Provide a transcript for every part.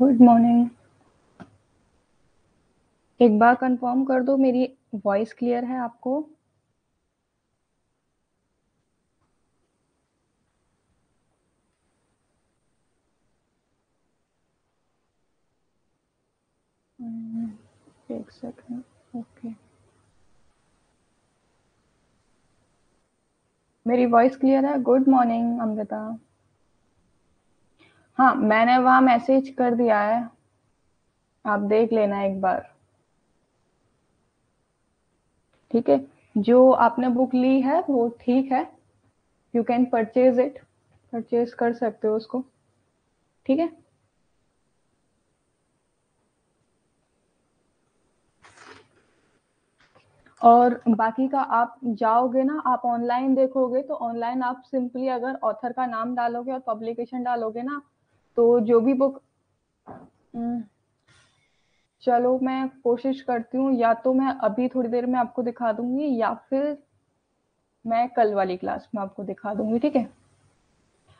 Good morning. एक बार confirm कर दो मेरी वॉइस क्लियर है आपको? एक सेकंड। ओके, मेरी वॉइस क्लियर है। Good morning Amrita. हाँ, मैंने वहाँ मैसेज कर दिया है, आप देख लेना एक बार। ठीक है, जो आपने बुक ली है वो ठीक है, you can purchase it, purchase कर सकते हो उसको। ठीक है, और बाकी का आप जाओगे ना, आप ऑनलाइन देखोगे तो ऑनलाइन आप सिंपली अगर ऑथर का नाम डालोगे और पब्लिकेशन डालोगे ना, तो जो भी बुक, चलो मैं कोशिश करती हूँ, या तो मैं अभी थोड़ी देर में आपको दिखा दूंगी या फिर मैं कल वाली क्लास में आपको दिखा दूंगी। ठीक है,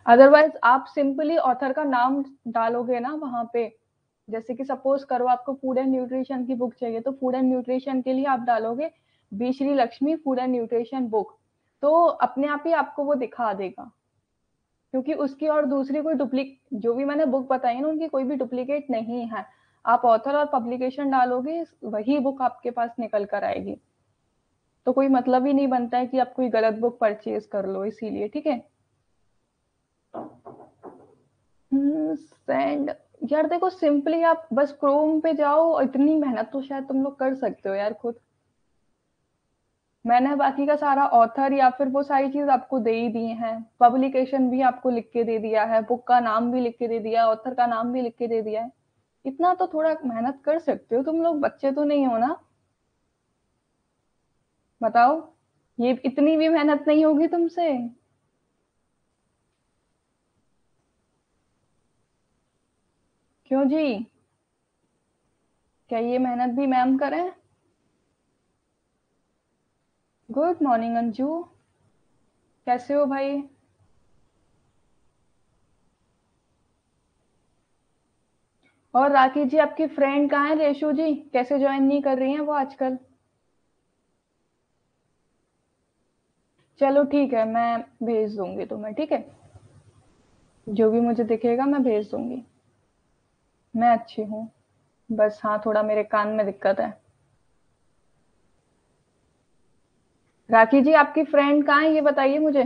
अदरवाइज आप सिंपली ऑथर का नाम डालोगे ना वहां पे, जैसे कि सपोज करो आपको फूड एंड न्यूट्रिशन की बुक चाहिए, तो फूड एंड न्यूट्रिशन के लिए आप डालोगे B Shri Lakshmi food and nutrition book, तो अपने आप ही आपको वो दिखा देगा। क्योंकि उसकी और दूसरी कोई डुप्लीकेट, जो भी मैंने बुक बताई ना उनकी कोई भी डुप्लीकेट नहीं है। आप ऑथर और पब्लिकेशन डालोगे, वही बुक आपके पास निकल कर आएगी। तो कोई मतलब ही नहीं बनता है कि आप कोई गलत बुक परचेज कर लो, इसीलिए। ठीक है, सेंड। यार देखो, सिंपली आप बस क्रोम पे जाओ, इतनी मेहनत तो शायद तुम लोग कर सकते हो यार खुद। मैंने बाकी का सारा ऑथर या फिर वो सारी चीज आपको दे ही दी है, पब्लिकेशन भी आपको लिख के दे दिया है, बुक का नाम भी लिख के दे दिया है, ऑथर का नाम भी लिख के दे दिया है। इतना तो थोड़ा मेहनत कर सकते हो तुम लोग, बच्चे तो नहीं हो ना? बताओ, ये इतनी भी मेहनत नहीं होगी तुमसे? क्यों जी, क्या ये मेहनत भी मैम करें? गुड मॉर्निंग अंजू, कैसे हो भाई? और राखी जी, आपकी फ्रेंड कहाँ है? रेशु जी कैसे ज्वाइन नहीं कर रही हैं वो आजकल? चलो ठीक है, मैं भेज दूंगी तुम्हें। ठीक है, जो भी मुझे दिखेगा मैं भेज दूंगी। मैं अच्छी हूँ, बस हाँ थोड़ा मेरे कान में दिक्कत है। राखी जी, आपकी फ्रेंड कहाँ है ये बताइए मुझे।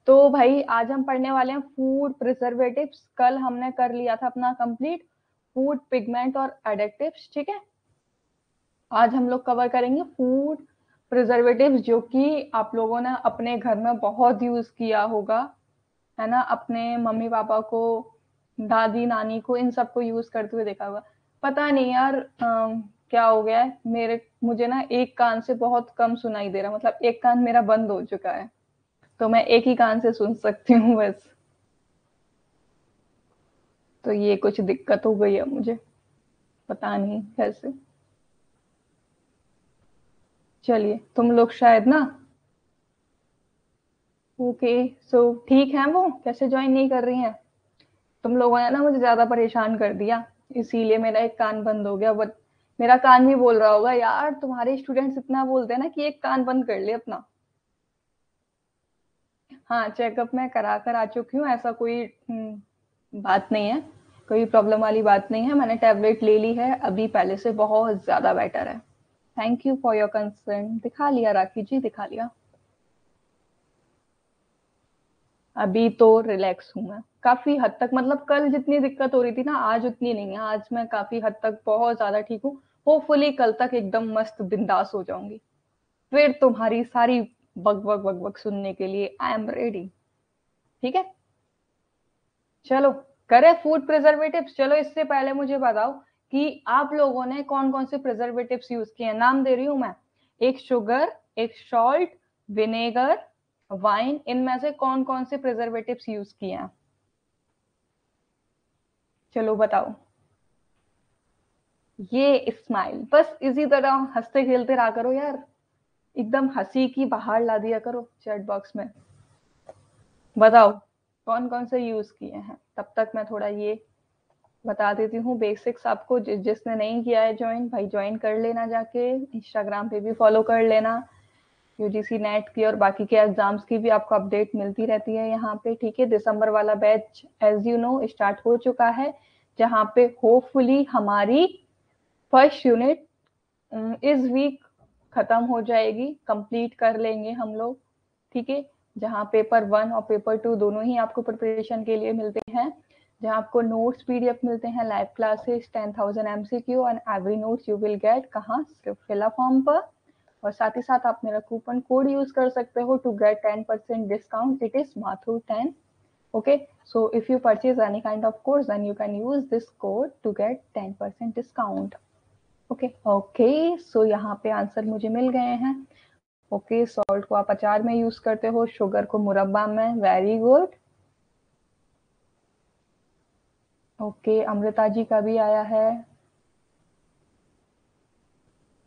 तो भाई आज हम पढ़ने वाले हैं फूड प्रिजर्वेटिव्स, कल हमने कर लिया था अपना कंप्लीट फूड पिगमेंट और एडिटिव्स। ठीक है, आज हम लोग कवर करेंगे फूड प्रिजर्वेटिव्स, जो कि आप लोगों ने अपने घर में बहुत यूज किया होगा, है ना? अपने मम्मी पापा को, दादी नानी को, इन सबको यूज करते हुए देखा होगा। पता नहीं यार, क्या हो गया है मेरे, मुझे ना एक कान से बहुत कम सुनाई दे रहा, मतलब एक कान मेरा बंद हो चुका है, तो मैं एक ही कान से सुन सकती हूँ बस। तो ये कुछ दिक्कत हो गई है मुझे, पता नहीं कैसे। चलिए, तुम लोग शायद ना, ओके, सो ठीक है, वो कैसे ज्वाइन नहीं कर रही हैं? तुम लोगों ने ना मुझे ज्यादा परेशान कर दिया, इसीलिए मेरा एक कान बंद हो गया। बट मेरा कान भी बोल रहा होगा, यार तुम्हारे स्टूडेंट्स इतना बोलते हैं ना कि एक कान बंद कर ले अपना। हाँ, चेकअप मैं करा कर आ चुकी हूँ, ऐसा कोई बात नहीं है, कोई प्रॉब्लम वाली बात नहीं है। मैंने टैबलेट ले ली है, अभी पहले से बहुत ज्यादा बेटर है। Thank you for your concern. दिखा लिया राखी जी, दिखा लिया। अभी तो रिलैक्स हूँ मैं काफी हद तक, मतलब कल जितनी दिक्कत हो रही थी ना, आज उतनी नहीं है। आज मैं काफी हद तक बहुत ज्यादा ठीक हूँ। होपफुली कल तक एकदम मस्त बिंदास हो जाऊंगी, फिर तुम्हारी सारी बग बग बग बग सुनने के लिए आई एम रेडी। ठीक है, चलो करें फूड प्रिजर्वेटिव्स। चलो इससे पहले मुझे बताओ कि आप लोगों ने कौन कौन से प्रिजर्वेटिव्स यूज किए हैं। नाम दे रही हूं मैं, एक शुगर, एक सॉल्ट, विनेगर, वाइन, इनमें से कौन कौन से प्रिजर्वेटिव्स यूज किए हैं? चलो बताओ। ये स्माइल, बस इसी तरह हंसते खेलते रहा करो यार, एकदम हंसी की बाहर ला दिया करो चैट बॉक्स में। बताओ कौन कौन से यूज किए हैं, तब तक मैं थोड़ा ये बता देती हूँ बेसिक्स आपको। जिसने नहीं किया है ज्वाइन, भाई ज्वाइन कर लेना, जाके इंस्टाग्राम पे भी फॉलो कर लेना। यूजीसी नेट की और बाकी के एग्जाम्स की भी आपको अपडेट मिलती रहती है यहाँ पे, ठीक है। दिसंबर वाला batch as you know start हो चुका है, जहाँ पे होपफुली हमारी फर्स्ट यूनिट इस वीक खत्म हो जाएगी, कंप्लीट कर लेंगे हम लोग, ठीक है। जहाँ पेपर 1 और पेपर 2 दोनों ही आपको प्रिपरेशन के लिए मिलते हैं, जहाँ आपको नोट्स पीडीएफ मिलते हैं, live classes, 10,000 MCQ and every notes you will get कहाँ, सिर्फ फिल फॉर्म पर। और साथ ही साथ आप मेरा कूपन कोड यूज कर सकते हो to get 10% discount, it is माथुर10। okay, so if you purchase any kind of course then you can use this code to get 10% discount। Okay, सो यहाँ पे आंसर मुझे मिल गए हैं। ओके, सॉल्ट को आप अचार में यूज करते हो, शुगर को मुरब्बा में, very good. Okay, Amrita ji का भी आया है।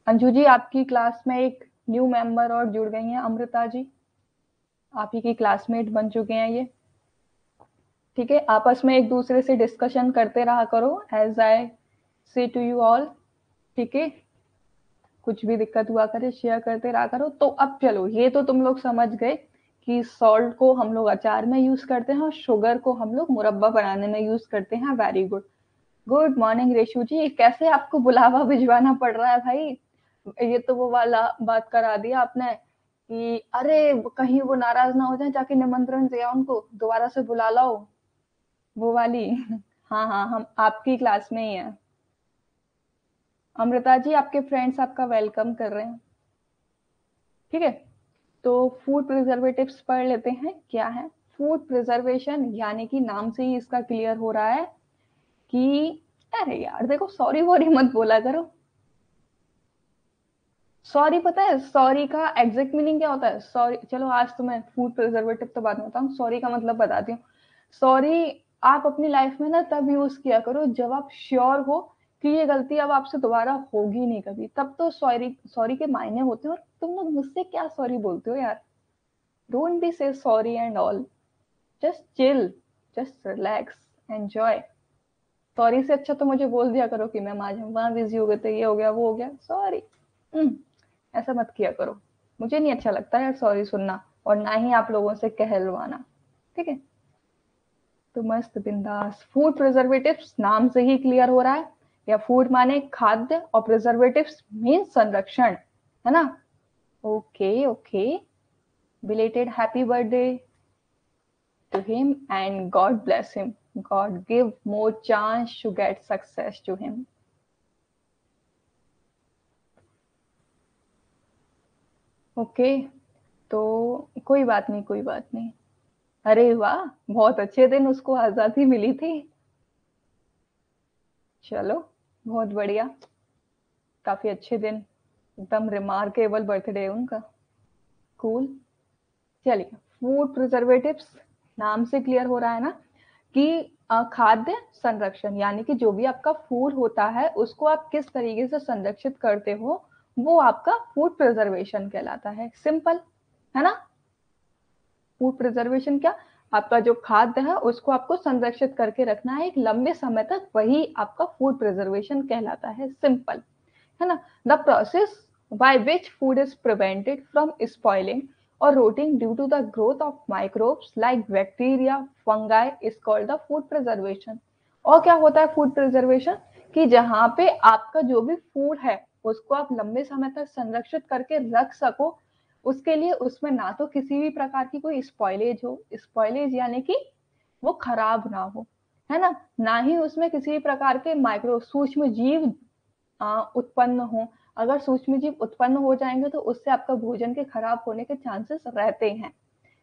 अंजू जी, आपकी क्लास में एक न्यू मेंबर और जुड़ गई हैं, अमृता जी, आप ही की क्लासमेट बन चुके हैं ये, ठीक है। आपस में एक दूसरे से डिस्कशन करते रहा करो, एज आई से टू यू ऑल, ठीक है। कुछ भी दिक्कत हुआ करे शेयर करते रहा करो। तो अब चलो, ये तो तुम लोग समझ गए कि सॉल्ट को हम लोग अचार में यूज करते हैं और शुगर को हम लोग मुरब्बा बनाने में यूज करते हैं, very good. Good morning Reshu ji, कैसे आपको बुलावा भिजवाना पड़ रहा है भाई, ये तो वो वाला बात करा दिया आपने कि अरे कहीं वो नाराज ना हो जाए, जाके निमंत्रण दिया उनको, दोबारा से बुला लाओ, वो वाली। हाँ हाँ, हम आपकी क्लास में ही हैं। अमृता जी, आपके फ्रेंड्स आपका वेलकम कर रहे हैं, ठीक है। तो फूड प्रिजर्वेटिव्स पढ़ लेते हैं क्या है। फूड प्रिजर्वेशन यानी कि नाम से ही इसका क्लियर हो रहा है कि, अरे यार देखो, सॉरी वॉरी मत बोला करो। सॉरी पता है सॉरी का एग्जैक्ट मीनिंग क्या होता है? सॉरी, चलो आज तो मैं फूड प्रिजर्वेटिव तो बाद में बताऊँ, सॉरी का मतलब बताती हूँ। सॉरी आप अपनी लाइफ में ना तब यूज किया करो जब आप श्योर हो कि ये गलती अब आपसे दोबारा होगी नहीं कभी, तब तो सॉरी सॉरी के मायने होते हैं। और तुम लोग मुझसे क्या सॉरी बोलते हो यार, डोंट बी से sorry and all, just chill, just relax, enjoy. Sorry से अच्छा तो मुझे बोल दिया करो कि मैम आज हम वहां बिजी हो गए थे, ये हो गया वो हो गया, सॉरी। ऐसा मत किया करो, मुझे नहीं अच्छा लगता है सॉरी सुनना, और ना ही आप लोगों से कहलवाना, ठीक है। तो मस्त बिंदास। फूड प्रिजर्वेटिव्स नाम से ही क्लियर हो रहा है, या फूड माने खाद्य और प्रिजर्वेटिव्स मीन संरक्षण, है ना। Okay okay, belated happy birthday to him and God bless him. God give more chance to get success to him. Okay, तो कोई बात नहीं, कोई बात नहीं। अरे वाह, बहुत अच्छे दिन उसको आजादी मिली थी, चलो बहुत बढ़िया, काफी अच्छे दिन, एकदम रिमार्केबल बर्थडे उनका, कूल। चलिए, फूड प्रिजर्वेटिव्स नाम से क्लियर हो रहा है ना कि खाद्य संरक्षण, यानी कि जो भी आपका फूड होता है उसको आप किस तरीके से संरक्षित करते हो, वो आपका फूड प्रिजर्वेशन कहलाता है। सिंपल है ना। फूड प्रिजर्वेशन क्या, आपका जो खाद्य है उसको आपको संरक्षित करके रखना है एक लंबे समय तक, वही आपका फूड प्रिजर्वेशन कहलाता है, सिंपल है ना। The process by which food is prevented from spoiling or rotting due to the growth of microbes like bacteria, fungi is called the food preservation। और क्या होता है फूड प्रिजर्वेशन, कि जहां पे आपका जो भी फूड है उसको आप लंबे समय तक संरक्षित करके रख सको, उसके लिए उसमें ना तो किसी भी प्रकार की कोई स्पॉइलेज हो, स्पॉइलेज यानी कि वो खराब ना हो, है ना ही उसमें किसी भी प्रकार के माइक्रो सूक्ष्म जीव उत्पन्न हो। अगर सूक्ष्म जीव उत्पन्न हो जाएंगे तो उससे आपका भोजन के खराब होने के चांसेस रहते हैं,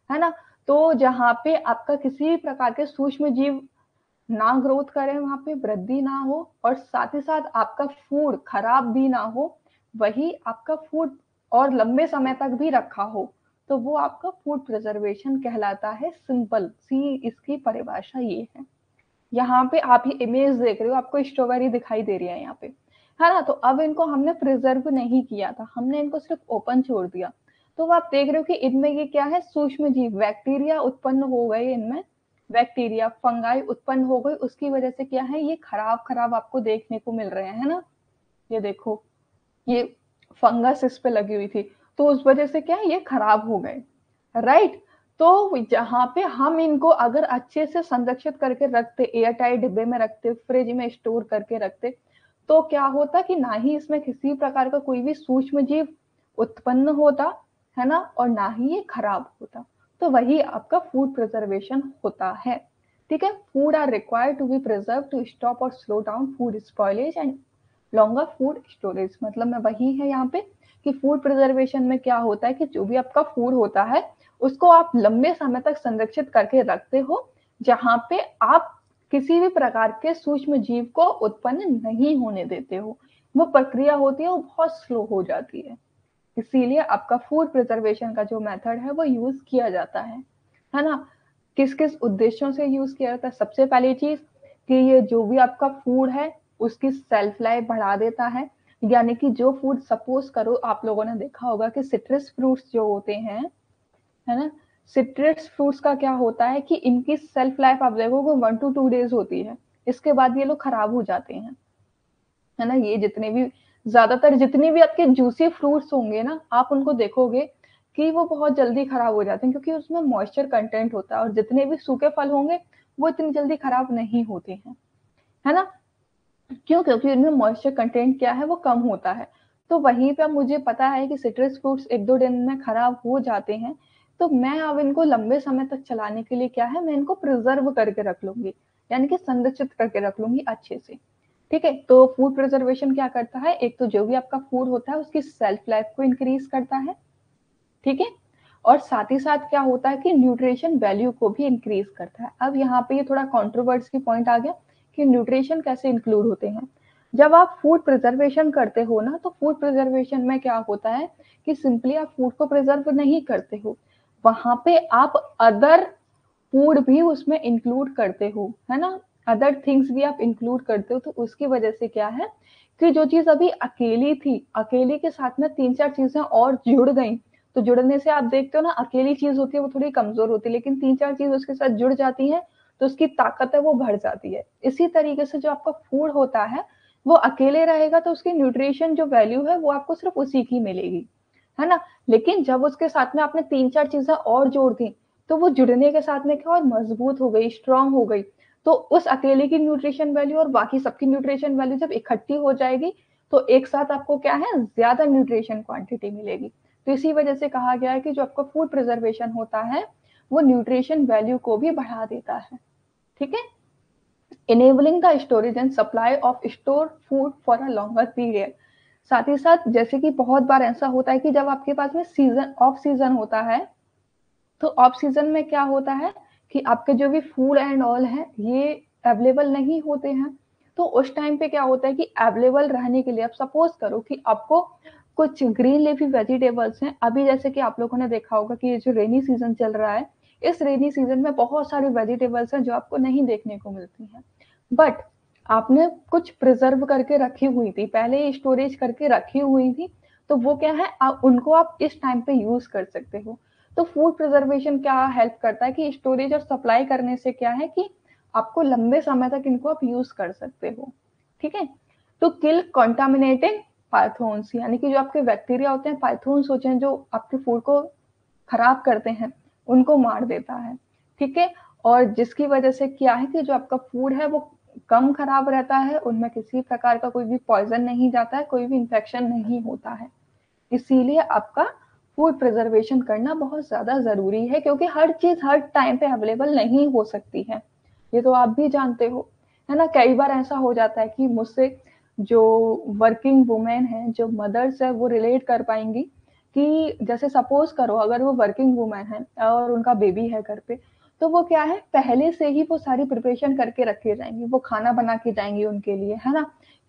है ना। तो जहाँ पे आपका किसी भी प्रकार के सूक्ष्म जीव ना ग्रोथ करें, वहां पे वृद्धि ना हो, और साथ ही साथ आपका फूड खराब भी ना हो, वही आपका फूड और लंबे समय तक भी रखा हो, तो वो आपका फूड प्रिजर्वेशन कहलाता है। सिंपल सी इसकी परिभाषा ये है। यहाँ पे आप ये इमेज देख रहे हो, आपको स्ट्रॉबेरी दिखाई दे रही है यहाँ पे, है ना। तो अब इनको हमने प्रिजर्व नहीं किया था, हमने इनको सिर्फ ओपन छोड़ दिया। तो आप देख रहे हो कि इनमें ये क्या है, सूक्ष्म जीव बैक्टीरिया उत्पन्न हो गए इनमें, बैक्टीरिया, फंगाई उत्पन्न हो गई, उसकी वजह से क्या है, ये खराब आपको देखने को मिल रहे हैं, है ना। ये देखो, ये फंगस इस पे लगी हुई थी, तो उस वजह से क्या है, ये खराब हो गए, राइट। तो जहाँ पे हम इनको अगर अच्छे से संरक्षित करके रखते, एयर टाइट डिब्बे में रखते, फ्रिज में स्टोर करके रखते, तो क्या होता कि ना ही इसमें किसी प्रकार का कोई भी सूक्ष्म जीव उत्पन्न होता, है ना, और ना ही ये खराब होता। तो वही आपका फूड प्रिजर्वेशन होता है, ठीक है। Food are required to be preserve to stop और slow down food spoilage and longer food storage. मतलब में वही है यहाँ पे कि फूड प्रिजर्वेशन में क्या होता है कि जो भी आपका फूड होता है उसको आप लंबे समय तक संरक्षित करके रखते हो, जहां पे आप किसी भी प्रकार के सूक्ष्म जीव को उत्पन्न नहीं होने देते हो। वो प्रक्रिया होती है वो बहुत स्लो हो जाती है, इसीलिए आपका फूड प्रिजर्वेशन का जो मेथड है वो यूज किया जाता है ना। किस किस उद्देश्यों से यूज किया जाता है, सबसे पहली चीज कि ये जो भी आपका फूड है उसकी सेल्फ लाइफ बढ़ा देता है। यानी कि जो फूड, सपोज करो आप लोगों ने देखा होगा कि सिट्रस फ्रूट्स जो होते हैं, है ना, सिट्रस फ्रूट्स का क्या होता है कि इनकी सेल्फ लाइफ आप देखोगे 1 to 2 days होती है, इसके बाद ये लोग खराब हो जाते हैं, है ना। ये जितने भी, ज्यादातर जितने भी आपके जूसी फ्रूट्स होंगे ना, आप उनको देखोगे कि वो बहुत जल्दी खराब हो जाते हैं, क्योंकि उसमें मॉइस्चर कंटेंट होता है, और जितने भी सूखे फल होंगे वो इतनी जल्दी खराब नहीं होते हैं, है ना। क्यों? क्योंकि उनमें मॉइस्चर कंटेंट क्या है, वो कम होता है। तो वहीं पे अब मुझे पता है कि सिट्रस फ्रूट्स 1-2 दिन में खराब हो जाते हैं, तो मैं अब इनको लंबे समय तक चलाने के लिए क्या है, मैं इनको प्रिजर्व करके रख लूंगी, यानी कि संरक्षित करके रख लूंगी अच्छे से, ठीक है। तो फूड प्रिजर्वेशन क्या करता है, एक तो जो भी आपका फूड होता है उसकी सेल्फ लाइफ को इंक्रीज करता है, ठीक है, और साथ ही साथ क्या होता है कि न्यूट्रिशन वैल्यू को भी इंक्रीज करता है। अब यहाँ पे ये थोड़ा कंट्रोवर्सी पॉइंट आ गया कि न्यूट्रिशन कैसे इंक्लूड होते हैं। जब आप फूड प्रिजर्वेशन करते हो ना, तो फूड प्रिजर्वेशन में क्या होता है कि सिंपली आप फूड को प्रिजर्व नहीं करते हो, वहां पे आप अदर फूड भी उसमें इंक्लूड करते हो, है ना, अदर थिंग्स भी आप इंक्लूड करते हो। तो उसकी वजह से क्या है कि जो चीज अभी अकेली थी, अकेले के साथ में 3-4 चीजें और जुड़ गई, तो जुड़ने से आप देखते हो ना, अकेली चीज होती है वो थोड़ी कमजोर होती है, लेकिन 3-4 चीज उसके साथ जुड़ जाती है तो उसकी ताकत है वो बढ़ जाती है। इसी तरीके से जो आपका फूड होता है वो अकेले रहेगा तो उसकी न्यूट्रिशन जो वैल्यू है वो आपको सिर्फ उसी की मिलेगी, है ना। लेकिन जब उसके साथ में आपने 3-4 चीजें और जोड़ दी, तो वो जुड़ने के साथ में क्या और मजबूत हो गई, स्ट्रांग हो गई। तो उस अकेले की न्यूट्रिशन वैल्यू और बाकी सबकी न्यूट्रिशन वैल्यू जब इकट्ठी हो जाएगी, तो एक साथ आपको क्या है, ज्यादा न्यूट्रिशन क्वांटिटी मिलेगी। तो इसी वजह से कहा गया है कि जो आपका फूड प्रिजर्वेशन होता है वो न्यूट्रिशन वैल्यू को भी बढ़ा देता है, ठीक है। Enabling the storage and supply of store food for a longer period. साथ ही साथ जैसे कि बहुत बार ऐसा होता है कि जब आपके पास में सीजन, ऑफ सीजन होता है, तो ऑफ सीजन में क्या होता है कि आपके जो भी फूड एंड ऑल है ये अवेलेबल नहीं होते हैं। तो उस टाइम पे क्या होता है कि अवेलेबल रहने के लिए, आप सपोज करो कि आपको कुछ ग्रीन लीफी वेजिटेबल्स हैं, अभी जैसे कि आप लोगों ने देखा होगा कि ये जो रेनी सीजन चल रहा है, इस रेनी सीजन में बहुत सारी वेजिटेबल्स हैं जो आपको नहीं देखने को मिलती हैं, बट आपने कुछ प्रिजर्व करके रखी हुई थी, पहले स्टोरेज करके रखी हुई थी, तो वो क्या है, उनको आप इस टाइम पे यूज कर सकते हो। तो फूड प्रिजर्वेशन क्या हेल्प करता है कि स्टोरेज और सप्लाई करने से क्या है कि आपको लंबे समय तक इनको आप यूज कर सकते हो, ठीक है। टू किल कॉन्टामिनेटिंग पाइथोन्स, यानी कि जो आपके बैक्टीरिया होते हैं, पाइथोन्स होते हैं जो आपके फूड को खराब करते हैं, उनको मार देता है, ठीक है। और जिसकी वजह से क्या है कि जो आपका फूड है वो कम खराब रहता है, उनमें किसी प्रकार का कोई भी पॉइजन नहीं जाता है, कोई भी इंफेक्शन नहीं होता है। इसीलिए आपका फूड प्रिजर्वेशन करना बहुत ज्यादा जरूरी है, क्योंकि हर चीज हर टाइम पे अवेलेबल नहीं हो सकती है, ये तो आप भी जानते हो, है ना। कई बार ऐसा हो जाता है कि मुझसे जो वर्किंग वुमेन है, जो मदर्स है, वो रिलेट कर पाएंगी कि जैसे सपोज करो अगर वो वर्किंग वुमेन है और उनका बेबी है घर पे, तो वो क्या है, पहले से ही वो सारी प्रिपरेशन करके रखे जाएंगी, वो खाना बना के जाएंगी उनके लिए, है ना,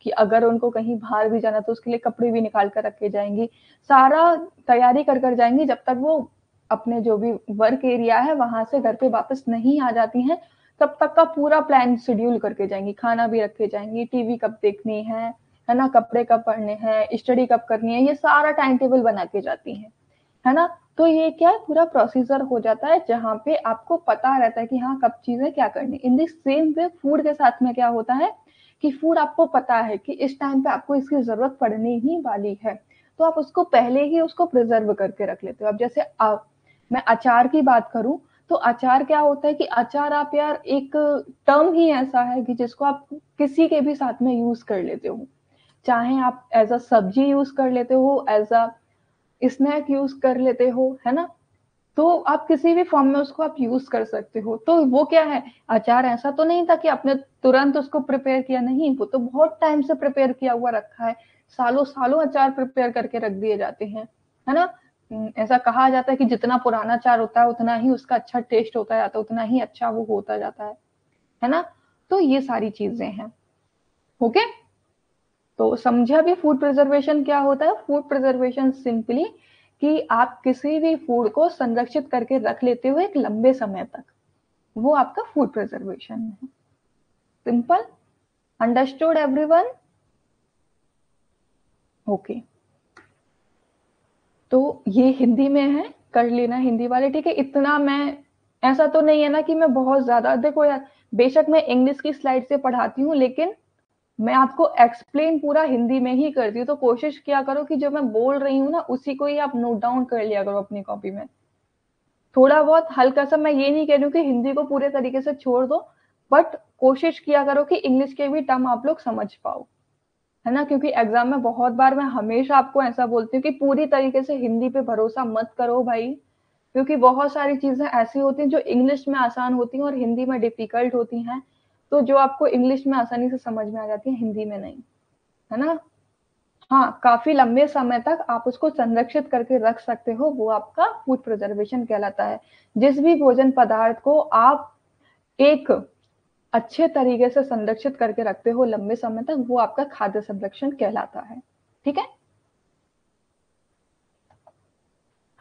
कि अगर उनको कहीं बाहर भी जाना तो उसके लिए कपड़े भी निकाल कर रखे जाएंगी, सारा तैयारी कर कर जाएंगी, जब तक वो अपने जो भी वर्क एरिया है वहां से घर पे वापस नहीं आ जाती हैं, तब तक का पूरा प्लान शेड्यूल करके जाएंगी, खाना भी रखे जाएंगी, टीवी कब देखनी है ना, कपड़े कब पहनने हैं, स्टडी कब करनी है, ये सारा टाइम टेबल बना के जाती हैं। है ना। तो ये क्या है, पूरा प्रोसीजर हो जाता है जहाँ पे आपको पता रहता है कि हाँ कब चीजें क्या करनी। In the same way food के साथ में क्या होता है कि फूड आपको पता है कि इस टाइम पे आपको इसकी जरूरत पड़ने ही वाली है, तो आप उसको पहले ही उसको प्रिजर्व करके रख लेते हो। अब जैसे मैं अचार की बात करूं, तो अचार क्या होता है कि अचार आप यार एक टर्म ही ऐसा है कि जिसको आप किसी के भी साथ में यूज कर लेते हो, चाहे आप एज अ सब्जी यूज कर लेते हो, एज अ स्नैक यूज कर लेते हो, है ना। तो आप किसी भी फॉर्म में उसको आप यूज कर सकते हो। तो वो क्या है, अचार ऐसा तो नहीं था कि आपने तुरंत उसको प्रिपेयर किया, नहीं, वो तो बहुत टाइम से प्रिपेयर किया हुआ रखा है, सालों सालों अचार प्रिपेयर करके रख दिए जाते हैं, है ना। ऐसा कहा जाता है कि जितना पुराना अचार होता है उतना ही उसका अच्छा टेस्ट होता जाता है, उतना ही अच्छा वो होता जाता है ना। तो ये सारी चीजें हैं। ओके, तो समझा भी फूड प्रिजर्वेशन क्या होता है। फूड प्रिजर्वेशन सिंपली कि आप किसी भी फूड को संरक्षित करके रख लेते हो एक लंबे समय तक, वो आपका फूड प्रिजर्वेशन है। Simple, understood everyone. ओके, तो ये हिंदी में है, कर लेना हिंदी वाले, ठीक है। इतना मैं, ऐसा तो नहीं है ना कि मैं बहुत ज्यादा, देखो यार, बेशक मैं इंग्लिश की स्लाइड से पढ़ाती हूँ, लेकिन मैं आपको एक्सप्लेन पूरा हिंदी में ही करती हूँ। तो कोशिश किया करो कि जो मैं बोल रही हूँ ना उसी को ही आप नोट डाउन कर लिया करो अपनी कॉपी में। थोड़ा बहुत हल्का सा, मैं ये नहीं कह रही हूँ कि हिंदी को पूरे तरीके से छोड़ दो, बट कोशिश किया करो कि इंग्लिश के भी टर्म आप लोग समझ पाओ, है ना। क्योंकि एग्जाम में बहुत बार मैं हमेशा आपको ऐसा बोलती हूँ कि पूरी तरीके से हिंदी पे भरोसा मत करो भाई, क्योंकि बहुत सारी चीजें ऐसी होती हैं जो इंग्लिश में आसान होती हैं और हिंदी में डिफिकल्ट होती हैं। तो जो आपको इंग्लिश में आसानी से समझ में आ जाती है, हिंदी में नहीं, है ना। हाँ, काफी लंबे समय तक आप उसको संरक्षित करके रख सकते हो, वो आपका फूड प्रिजर्वेशन कहलाता है। जिस भी भोजन पदार्थ को आप एक अच्छे तरीके से संरक्षित करके रखते हो लंबे समय तक, वो आपका खाद्य संरक्षण कहलाता है, ठीक है।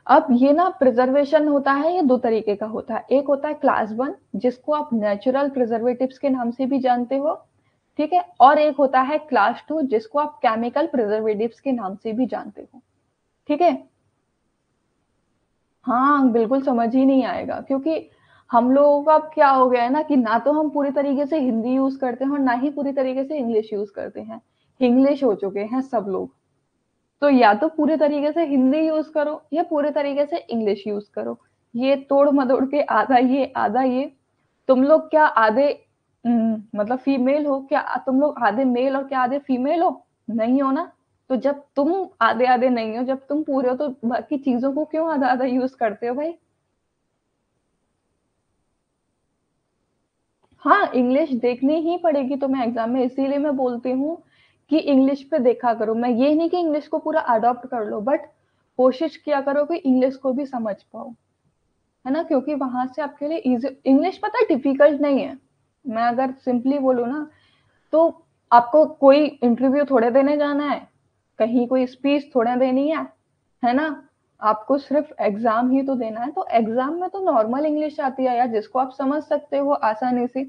अब ये ना प्रिजर्वेशन होता है, ये दो तरीके का होता है। एक होता है क्लास 1, जिसको आप नेचुरल प्रिजर्वेटिव्स के नाम से भी जानते हो, ठीक है। और एक होता है क्लास 2, जिसको आप केमिकल प्रिजर्वेटिव्स के नाम से भी जानते हो, ठीक है। हाँ, बिल्कुल समझ ही नहीं आएगा, क्योंकि हम लोगों का अब क्या हो गया है ना कि ना तो हम पूरी तरीके से हिंदी यूज करते हैं और ना ही पूरी तरीके से इंग्लिश यूज करते हैं। इंग्लिश हो चुके हैं सब लोग। तो या तो पूरे तरीके से हिंदी यूज करो या पूरे तरीके से इंग्लिश यूज करो। ये तोड़ मरोड़ के आधा ये आधा ये, तुम लोग क्या आधे मतलब फीमेल हो क्या, तुम लोग आधे मेल और क्या आधे फीमेल हो, नहीं हो ना। तो जब तुम आधे आधे नहीं हो, जब तुम पूरे हो, तो बाकी चीजों को क्यों आधा आधा यूज करते हो भाई। हाँ, इंग्लिश देखनी ही पड़ेगी तुम्हें एग्जाम में, इसीलिए मैं बोलती हूँ कि इंग्लिश पे देखा करो। मैं ये नहीं कि इंग्लिश को पूरा अडॉप्ट कर लो, बट कोशिश किया करो कि इंग्लिश को भी समझ पाओ, है ना। क्योंकि वहां से आपके लिए इजी, इंग्लिश पता है डिफिकल्ट नहीं है। मैं अगर सिंपली बोलूँ ना, तो आपको कोई इंटरव्यू थोड़े देने जाना है, कहीं कोई स्पीच थोड़े देनी है ना। आपको सिर्फ एग्जाम ही तो देना है, तो एग्जाम में तो नॉर्मल इंग्लिश आती है यार, जिसको आप समझ सकते हो आसानी से।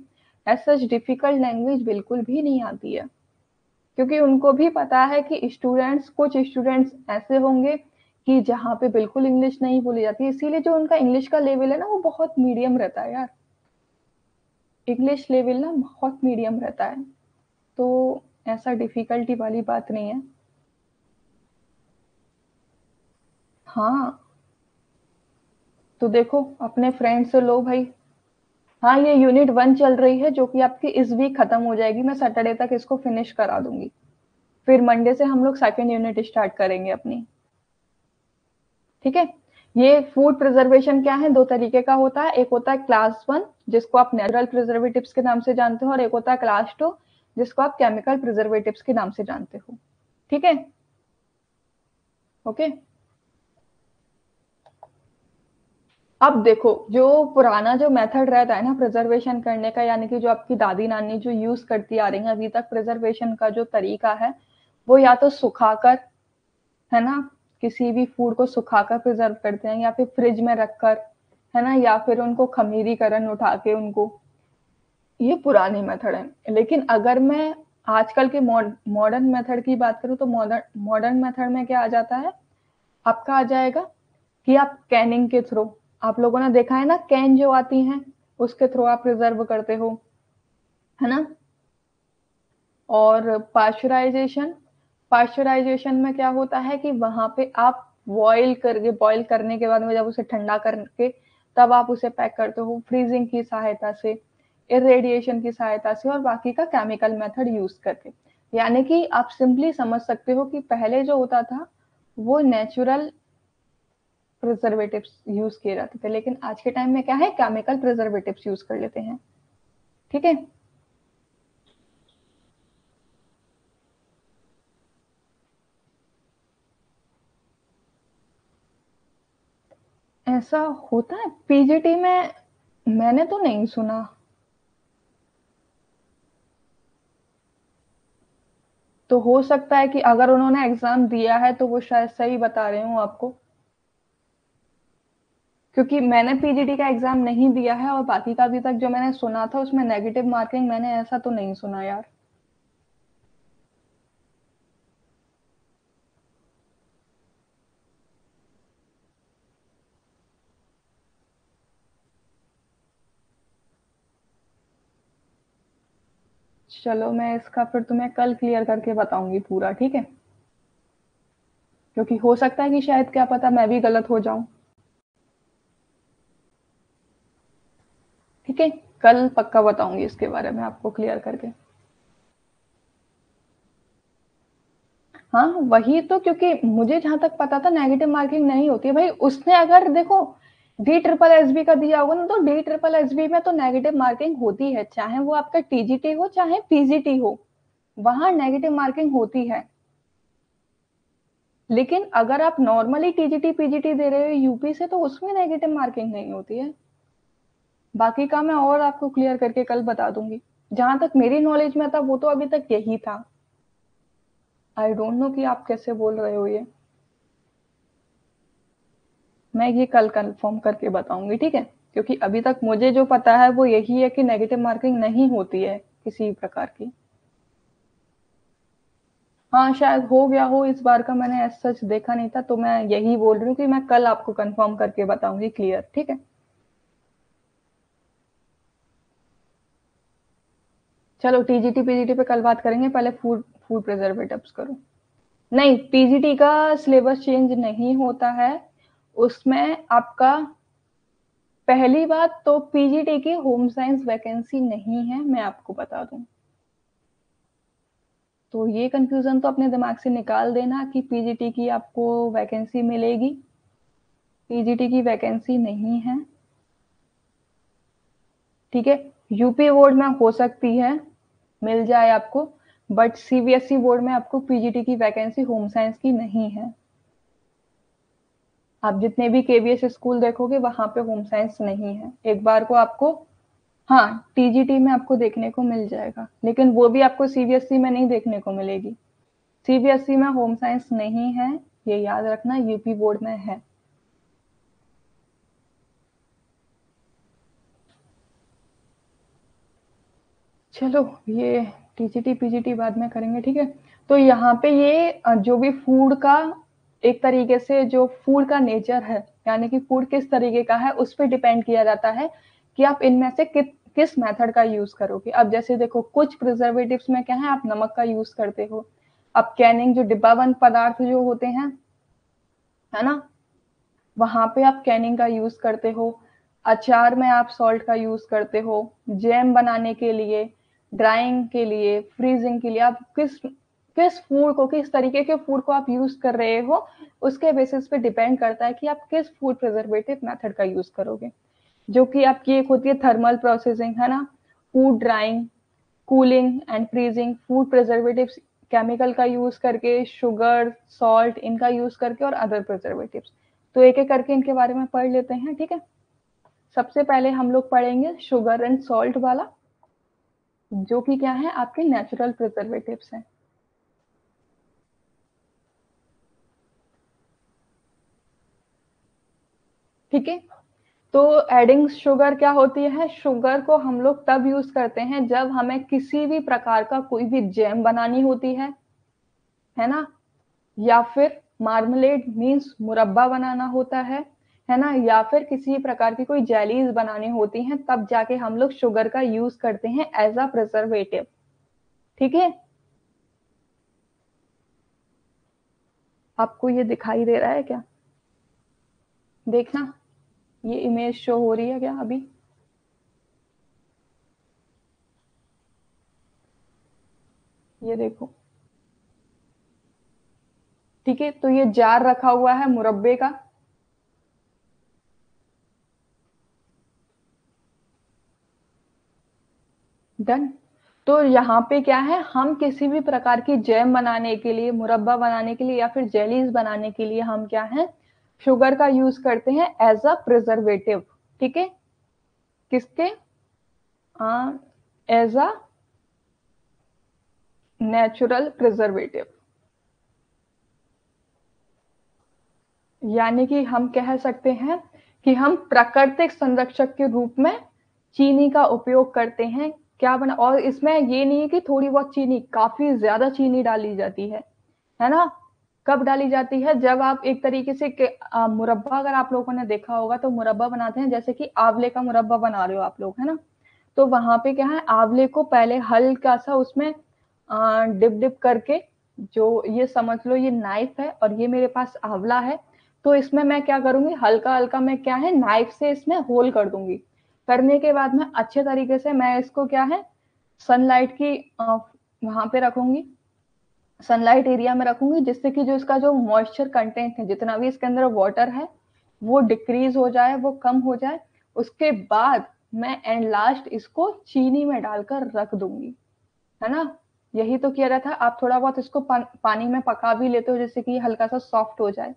ऐसा डिफिकल्ट लैंग्वेज बिल्कुल भी नहीं आती है, क्योंकि उनको भी पता है कि स्टूडेंट्स, कुछ स्टूडेंट्स ऐसे होंगे कि जहाँ पे बिल्कुल इंग्लिश नहीं बोली जाती, इसीलिए जो उनका इंग्लिश का लेवल है ना वो बहुत मीडियम रहता है यार। इंग्लिश लेवल ना बहुत मीडियम रहता है, तो ऐसा डिफिकल्टी वाली बात नहीं है। हाँ, तो देखो अपने फ्रेंड से लो भाई। हाँ, ये यूनिट 1 चल रही है, जो कि आपकी इस वीक खत्म हो जाएगी। मैं सैटरडे तक इसको फिनिश करा दूंगी, फिर मंडे से हम लोग सेकेंड यूनिट स्टार्ट करेंगे अपनी, ठीक है। ये फूड प्रिजर्वेशन क्या है, दो तरीके का होता है। एक होता है क्लास 1, जिसको आप नेचुरल प्रिजर्वेटिव्स के नाम से जानते हो, और एक होता है क्लास 2, जिसको आप केमिकल प्रिजर्वेटिव्स के नाम से जानते हो, ठीक है। ओके, अब देखो, जो पुराना जो मेथड रहता है ना प्रिजर्वेशन करने का, यानी कि जो आपकी दादी नानी जो यूज करती आ रही हैं अभी तक, प्रिजर्वेशन का जो तरीका है, वो या तो सुखाकर, है ना, किसी भी फूड को सुखाकर प्रिजर्व करते हैं, या फिर फ्रिज में रखकर, है ना, या फिर उनको खमीरीकरण उठा के उनको, ये पुराने मेथड है। लेकिन अगर मैं आजकल के मॉडर्न मेथड की बात करूं, तो मॉडर्न मॉडर्न मेथड में क्या आ जाता है, आपका आ जाएगा कि आप कैनिंग के थ्रू, आप लोगों ने देखा है ना कैन जो आती हैं उसके थ्रू आप प्रिजर्व करते हो, है ना। और पाश्चराइजेशन, पाश्चराइजेशन में क्या होता है कि वहां पे आप बॉईल करने के बाद में जब उसे ठंडा करके तब आप उसे पैक करते हो फ्रीजिंग की सहायता से, इरेडिएशन की सहायता से और बाकी का केमिकल मेथड यूज करके। यानी कि आप सिंपली समझ सकते हो कि पहले जो होता था वो नेचुरल प्रिजर्वेटिव्स यूज किए जाते थे, लेकिन आज के टाइम में क्या है, केमिकल प्रिजर्वेटिव्स यूज कर लेते हैं। ठीक है, ऐसा होता है पीजीटी में, मैंने तो नहीं सुना। तो हो सकता है कि अगर उन्होंने एग्जाम दिया है तो वो शायद सही बता रहे हूँ आपको, क्योंकि मैंने पीजीटी का एग्जाम नहीं दिया है और बाकी का अभी तक जो मैंने सुना था उसमें नेगेटिव मार्किंग मैंने ऐसा तो नहीं सुना यार। चलो मैं इसका फिर तुम्हें कल क्लियर करके बताऊंगी पूरा, ठीक है, क्योंकि हो सकता है कि शायद क्या पता मैं भी गलत हो जाऊं। ठीक है, कल पक्का बताऊंगी इसके बारे में आपको क्लियर करके। हाँ वही तो, क्योंकि मुझे जहां तक पता था नेगेटिव मार्किंग नहीं होती है भाई। उसने अगर देखो डी ट्रिपल एस बी का दिया होगा ना, तो डी ट्रिपल एस बी में तो नेगेटिव मार्किंग होती है, चाहे वो आपका टीजीटी हो चाहे पीजीटी हो, वहां नेगेटिव मार्किंग होती है। लेकिन अगर आप नॉर्मली टीजीटी पीजीटी दे रहे हो यूपी से तो उसमें नेगेटिव मार्किंग नहीं होती है। बाकी का मैं और आपको क्लियर करके कल बता दूंगी। जहां तक मेरी नॉलेज में था वो तो अभी तक यही था। आई डोंट नो कि आप कैसे बोल रहे हो ये, मैं ये कल कंफर्म करके बताऊंगी, ठीक है। क्योंकि अभी तक मुझे जो पता है वो यही है कि नेगेटिव मार्किंग नहीं होती है किसी प्रकार की। हाँ शायद हो गया हो, इस बार का मैंने ऐसा सच देखा नहीं था, तो मैं यही बोल रही हूँ कि मैं कल आपको कंफर्म करके बताऊंगी क्लियर, ठीक है। चलो टीजीटी पीजीटी पे कल बात करेंगे, पहले फूड फूड प्रिजर्वेटिव्स करो। नहीं, पीजीटी का सिलेबस चेंज नहीं होता है। उसमें आपका पहली बात तो पीजीटी की होम साइंस वैकेंसी नहीं है, मैं आपको बता दूं। तो ये कंफ्यूजन तो अपने दिमाग से निकाल देना कि पीजीटी की आपको वैकेंसी मिलेगी। पीजीटी की वैकेंसी नहीं है, ठीक है। यूपी बोर्ड में हो सकती है मिल जाए आपको, बट सीबीएसई बोर्ड में आपको पीजीटी की वैकेंसी होम साइंस की नहीं है। आप जितने भी केवीएस स्कूल देखोगे वहां पे होम साइंस नहीं है, एक बार को आपको, हाँ टीजीटी में आपको देखने को मिल जाएगा, लेकिन वो भी आपको सीबीएसई में नहीं देखने को मिलेगी। सीबीएसई में होम साइंस नहीं है, ये याद रखना, यूपी बोर्ड में है। चलो ये टीजीटी पीजीटी बाद में करेंगे, ठीक है। तो यहाँ पे ये जो भी फूड का, एक तरीके से जो फूड का नेचर है, यानी कि फूड किस तरीके का है उस पर डिपेंड किया जाता है कि आप इनमें से किस मेथड का यूज करोगे। अब जैसे देखो कुछ प्रिजर्वेटिव्स में क्या है, आप नमक का यूज करते हो। अब कैनिंग जो डिब्बाबंद पदार्थ जो होते हैं, है ना, वहां पे आप कैनिंग का यूज करते हो। अचार में आप सॉल्ट का यूज करते हो। जैम बनाने के लिए, ड्राइंग के लिए, फ्रीजिंग के लिए, आप किस किस फूड को, किस तरीके के फूड को आप यूज कर रहे हो, उसके बेसिस पे डिपेंड करता है कि आप किस फूड प्रिजर्वेटिव मेथड का यूज करोगे। जो कि आपकी एक होती है थर्मल प्रोसेसिंग, है ना, food drawing, cooling and freezing, food preservatives chemical का यूज करके, शुगर सॉल्ट इनका यूज करके, और अदर प्रिजर्वेटिव्स। तो एक एक करके इनके बारे में पढ़ लेते हैं, ठीक है। सबसे पहले हम लोग पढ़ेंगे शुगर एंड सॉल्ट वाला, जो कि क्या है, आपके नेचुरल प्रिजर्वेटिव्स हैं, ठीक है। तो एडिंग शुगर क्या होती है, शुगर को हम लोग तब यूज करते हैं जब हमें किसी भी प्रकार का कोई भी जैम बनानी होती है ना, या फिर मार्मलेड मीन्स मुरब्बा बनाना होता है, है ना, या फिर किसी प्रकार की कोई जेलीज बनानी होती हैं, तब जाके हम लोग शुगर का यूज करते हैं एज अ प्रिजर्वेटिव। ठीक है, आपको ये दिखाई दे रहा है क्या? देखना, ये इमेज शो हो रही है क्या अभी? ये देखो, ठीक है, तो ये जार रखा हुआ है मुरब्बे का। डन। तो यहाँ पे क्या है, हम किसी भी प्रकार की जैम बनाने के लिए, मुरब्बा बनाने के लिए या फिर जेलीज बनाने के लिए हम क्या है, शुगर का यूज करते हैं एज अ प्रिजर्वेटिव। ठीक है, किसके? As a natural preservative. यानी कि हम कह सकते हैं कि हम प्राकृतिक संरक्षक के रूप में चीनी का उपयोग करते हैं। क्या बना, और इसमें ये नहीं है कि थोड़ी बहुत चीनी, काफी ज्यादा चीनी डाली जाती है ना। कब डाली जाती है? जब आप एक तरीके से मुरब्बा, अगर आप लोगों ने देखा होगा तो मुरब्बा बनाते हैं, जैसे कि आंवले का मुरब्बा बना रहे हो आप लोग, है ना। तो वहां पे क्या है, आंवले को पहले हल्का सा उसमें डिप डिप करके, जो ये समझ लो ये नाइफ है और ये मेरे पास आंवला है, तो इसमें मैं क्या करूंगी, हल्का हल्का मैं क्या है नाइफ से इसमें होल कर दूंगी। करने के बाद में अच्छे तरीके से मैं इसको क्या है, सनलाइट की वहां पे रखूंगी, सनलाइट एरिया में रखूंगी, जिससे कि जो इसका जो मॉइस्चर कंटेंट है, जितना भी इसके अंदर वाटर है, वो डिक्रीज हो जाए, वो कम हो जाए। उसके बाद मैं एंड लास्ट इसको चीनी में डालकर रख दूंगी, है ना। यही तो किया जाता है। आप थोड़ा बहुत इसको पानी में पका भी लेते हो, जिससे कि हल्का सा सॉफ्ट हो जाए।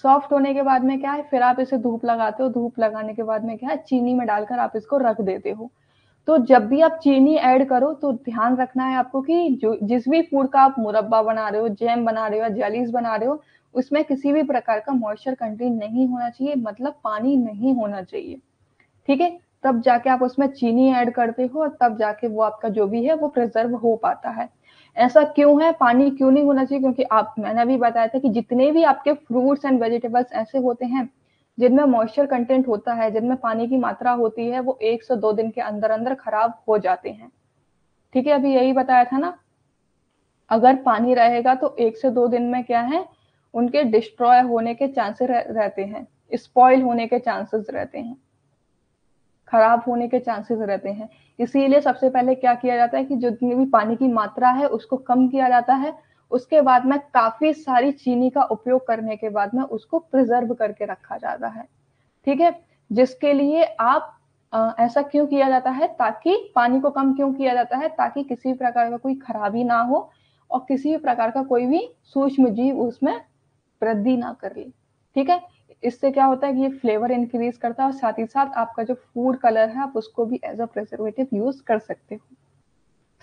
सॉफ्ट होने के बाद में क्या है, फिर आप इसे धूप लगाते हो, धूप लगाने के बाद में क्या है, चीनी में डालकर आप इसको रख देते हो। तो जब भी आप चीनी ऐड करो तो ध्यान रखना है आपको कि जो जिस भी फूड का आप मुरब्बा बना रहे हो, जैम बना रहे हो या जेलीज बना रहे हो, उसमें किसी भी प्रकार का मॉइस्चर कंटेंट नहीं होना चाहिए, मतलब पानी नहीं होना चाहिए। ठीक है, तब जाके आप उसमें चीनी ऐड करते हो और तब जाके वो आपका जो भी है वो प्रिजर्व हो पाता है। ऐसा क्यों है, पानी क्यों नहीं होना चाहिए? क्योंकि आप, मैंने अभी बताया था कि जितने भी आपके फ्रूट्स एंड वेजिटेबल्स ऐसे होते हैं जिनमें मॉइस्चर कंटेंट होता है, जिनमें पानी की मात्रा होती है, वो 1 से 2 दिन के अंदर अंदर खराब हो जाते हैं। ठीक है, अभी यही बताया था ना। अगर पानी रहेगा तो 1 से 2 दिन में क्या है, उनके डिस्ट्रॉय होने के चांसेस रहते हैं, स्पॉइल होने के चांसेस रहते हैं, खराब होने के चांसेस रहते हैं। इसीलिए सबसे पहले क्या किया जाता है कि जितनी भी पानी की मात्रा है उसको कम किया जाता है। उसके बाद में काफी सारी चीनी का उपयोग करने के बाद में उसको प्रिजर्व करके रखा जाता है। ठीक है, जिसके लिए आप ऐसा क्यों किया जाता है, ताकि पानी को कम क्यों किया जाता है, ताकि किसी प्रकार का कोई खराबी ना हो और किसी भी प्रकार का कोई भी सूक्ष्म जीव उसमें वृद्धि ना कर ले। ठीक है, इससे क्या होता है कि ये फ्लेवर इंक्रीज करता है और साथ ही साथ आपका जो फूड कलर है आप उसको भी एज अ प्रिजर्वेटिव यूज कर सकते हो।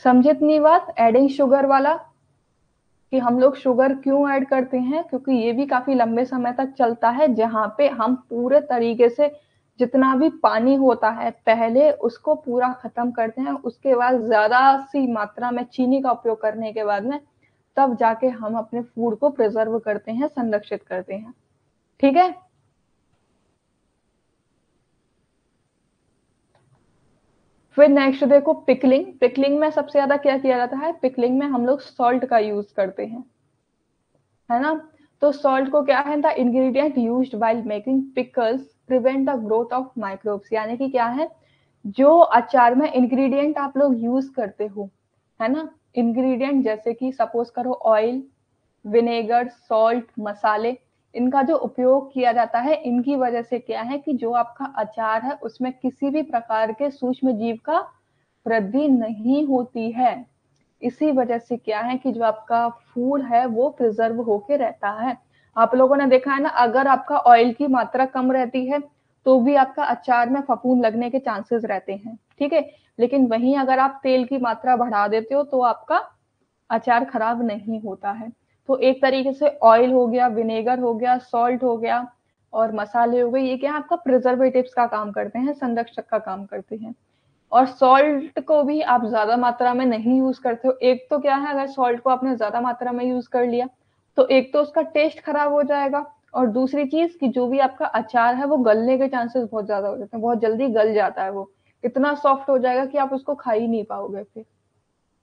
समझे इतनी बात एडिंग शुगर वाला, कि हम लोग शुगर क्यों ऐड करते हैं? क्योंकि ये भी काफी लंबे समय तक चलता है, जहां पे हम पूरे तरीके से जितना भी पानी होता है पहले उसको पूरा खत्म करते हैं, उसके बाद ज्यादा सी मात्रा में चीनी का उपयोग करने के बाद में तब जाके हम अपने फूड को प्रिजर्व करते हैं, संरक्षित करते हैं। ठीक है, फिर नेक्स्ट देखो पिकलिंग। पिकलिंग में सबसे ज्यादा क्या किया जाता है, पिकलिंग में हम लोग सॉल्ट का यूज करते हैं, है ना। तो सॉल्ट को क्या है, the ingredient used while making pickles prevent the growth of microbes. यानी कि क्या है, जो अचार में इंग्रेडिएंट आप लोग यूज करते हो, है ना, इंग्रेडिएंट जैसे कि सपोज करो ऑयल, विनेगर, सॉल्ट, मसाले, इनका जो उपयोग किया जाता है, इनकी वजह से क्या है कि जो आपका अचार है उसमें किसी भी प्रकार के सूक्ष्म जीव का वृद्धि नहीं होती है। इसी वजह से क्या है कि जो आपका फूड है वो प्रिजर्व होके रहता है। आप लोगों ने देखा है ना, अगर आपका ऑयल की मात्रा कम रहती है तो भी आपका अचार में फफूंद लगने के चांसेस रहते हैं। ठीक है, लेकिन वहीं अगर आप तेल की मात्रा बढ़ा देते हो तो आपका अचार खराब नहीं होता है। तो एक तरीके से ऑयल हो गया, विनेगर हो गया, सॉल्ट हो गया और मसाले हो गए, ये क्या है आपका प्रिजर्वेटिव्स का काम करते हैं, संरक्षक का काम करते हैं। और सॉल्ट को भी आप ज्यादा मात्रा में नहीं यूज करते हो। एक तो क्या है, अगर सॉल्ट को आपने ज्यादा मात्रा में यूज कर लिया तो एक तो उसका टेस्ट खराब हो जाएगा, और दूसरी चीज कि जो भी आपका अचार है वो गलने के चांसेस बहुत ज्यादा हो जाते हैं, बहुत जल्दी गल जाता है, वो इतना सॉफ्ट हो जाएगा कि आप उसको खा ही नहीं पाओगे फिर,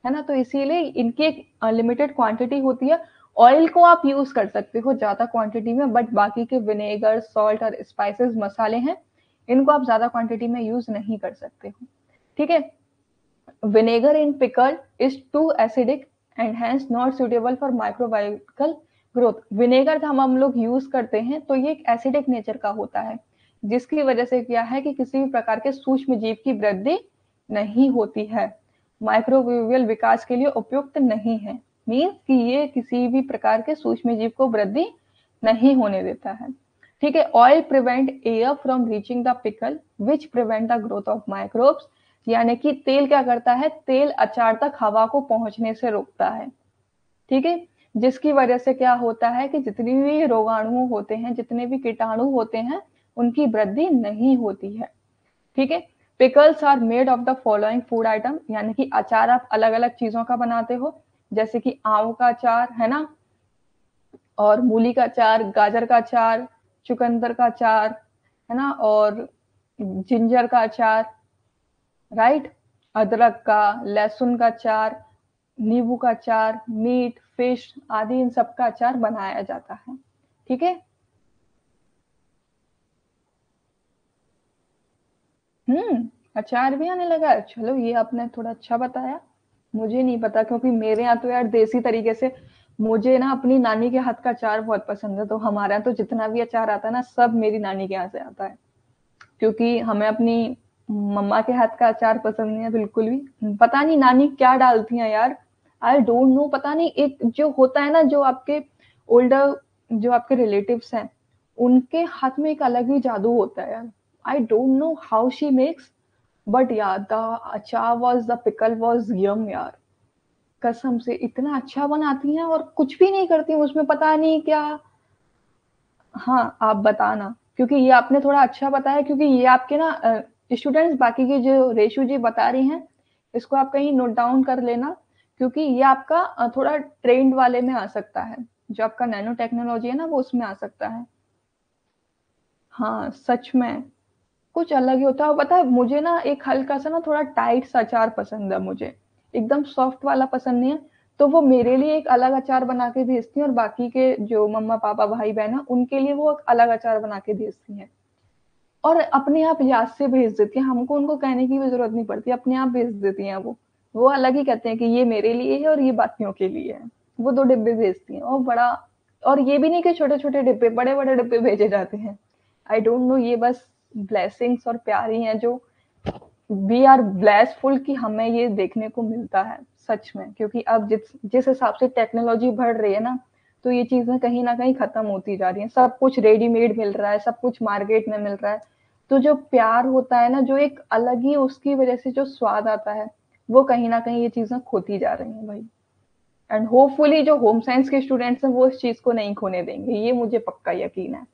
है ना। तो इसीलिए इनकी एक लिमिटेड क्वांटिटी होती है। ऑयल को आप यूज कर सकते हो ज्यादा क्वांटिटी में, बट बाकी के विनेगर, सॉल्ट और स्पाइसेस, मसाले हैं, इनको आप ज्यादा क्वांटिटी में यूज नहीं कर सकते हो, ठीक है। Vinegar in pickle is too acidic and hence not suitable for microbiological growth. Vinegar जब हम लोग यूज करते हैं तो ये एक एसिडिक नेचर का होता है, जिसकी वजह से क्या है कि किसी भी प्रकार के सूक्ष्म जीव की वृद्धि नहीं होती है, माइक्रोबियल विकास के लिए उपयुक्त नहीं है। मीन्स कि ये किसी भी प्रकार के सूक्ष्म जीव को वृद्धि नहीं होने देता है, ठीक है। Oil prevent air from reaching the pickle which prevent the growth of microbes. यानी कि तेल क्या करता है, तेल अचार तक हवा को पहुंचने से रोकता है, ठीक है। जिसकी वजह से क्या होता है कि जितनी भी रोगाणु होते हैं, जितने भी कीटाणु होते हैं, उनकी वृद्धि नहीं होती है, ठीक है। Pickles are made of the following food item. यानी कि अचार आप अलग अलग चीजों का बनाते हो, जैसे कि आम का अचार, है ना, और मूली का अचार, गाजर का अचार, चुकंदर का अचार, है ना, और जिंजर का अचार, राइट, अदरक का, लहसुन का अचार, नींबू का अचार, मीट, फिश आदि, इन सब का अचार बनाया जाता है, ठीक है। अचार भी आने लगा है, चलो ये आपने थोड़ा अच्छा बताया, मुझे नहीं पता, क्योंकि मेरे यहाँ तो यार देसी तरीके से, मुझे ना अपनी नानी के हाथ का अचार बहुत पसंद है, तो हमारे यहाँ तो जितना भी अचार आता है ना, सब मेरी नानी के यहाँ से आता है, क्योंकि हमें अपनी मम्मा के हाथ का अचार पसंद नहीं है बिल्कुल भी। पता नहीं नानी क्या डालती हैं यार, आई डोंट नो। पता नहीं, एक जो होता है ना, जो आपके ओल्डर, जो आपके रिलेटिव्स हैं, उनके हाथ में एक अलग ही जादू होता है यार। I don't know how she makes, but यार द अचार वाज, द पिकल वाज यम यार, कसम से इतना अच्छा बनाती हैं, और कुछ भी नहीं करती हैं उसमें, पता नहीं क्या। हाँ, आप बताना, क्योंकि ये आपने थोड़ा अच्छा बताया, क्योंकि ये आपके ना स्टूडेंट्स, बाकी की जो रेशु जी बता रही हैं, इसको आप कहीं नोट डाउन कर लेना, क्योंकि ये आपका थोड़ा ट्रेंड वाले में आ सकता है, जो आपका नैनो टेक्नोलॉजी है ना, वो उसमें आ सकता है। हाँ, सच में कुछ अलग ही होता है। और पता है मुझे ना एक हल्का सा ना थोड़ा टाइट सा अचार पसंद है मुझे, एकदम सॉफ्ट वाला पसंद नहीं है। तो वो मेरे लिए एक अलग अचार बना के भेजती हैं, और बाकी के जो मम्मा पापा भाई बहन है उनके लिए वो एक अलग अचार बना के भेजती हैं, और अपने आप याद से भेज देती हैं, हमको उनको कहने की भी जरूरत नहीं पड़ती, अपने आप भेज देती हैं वो अलग ही कहते हैं कि ये मेरे लिए है और ये बाकियों के लिए है। वो 2 डिब्बे भेजती हैं, और बड़ा, और ये भी नहीं कि छोटे-छोटे डिब्बे, बड़े-बड़े डिब्बे भेजे जाते हैं। आई डोंट नो, ये बस ब्लेसिंग्स और प्यार ही हैं, जो वी आर ब्लेसफुल कि हमें ये देखने को मिलता है सच में। क्योंकि अब जिस जिस हिसाब से टेक्नोलॉजी बढ़ रही है ना, तो ये चीजें कहीं ना कहीं खत्म होती जा रही हैं, सब कुछ रेडीमेड मिल रहा है, सब कुछ मार्केट में मिल रहा है। तो जो प्यार होता है ना, जो एक अलग ही उसकी वजह से जो स्वाद आता है, वो कहीं ना कहीं ये चीजें खोती जा रही हैं भाई। एंड होपफुली जो होम साइंस के स्टूडेंट्स हैं वो इस चीज को नहीं खोने देंगे, ये मुझे पक्का यकीन है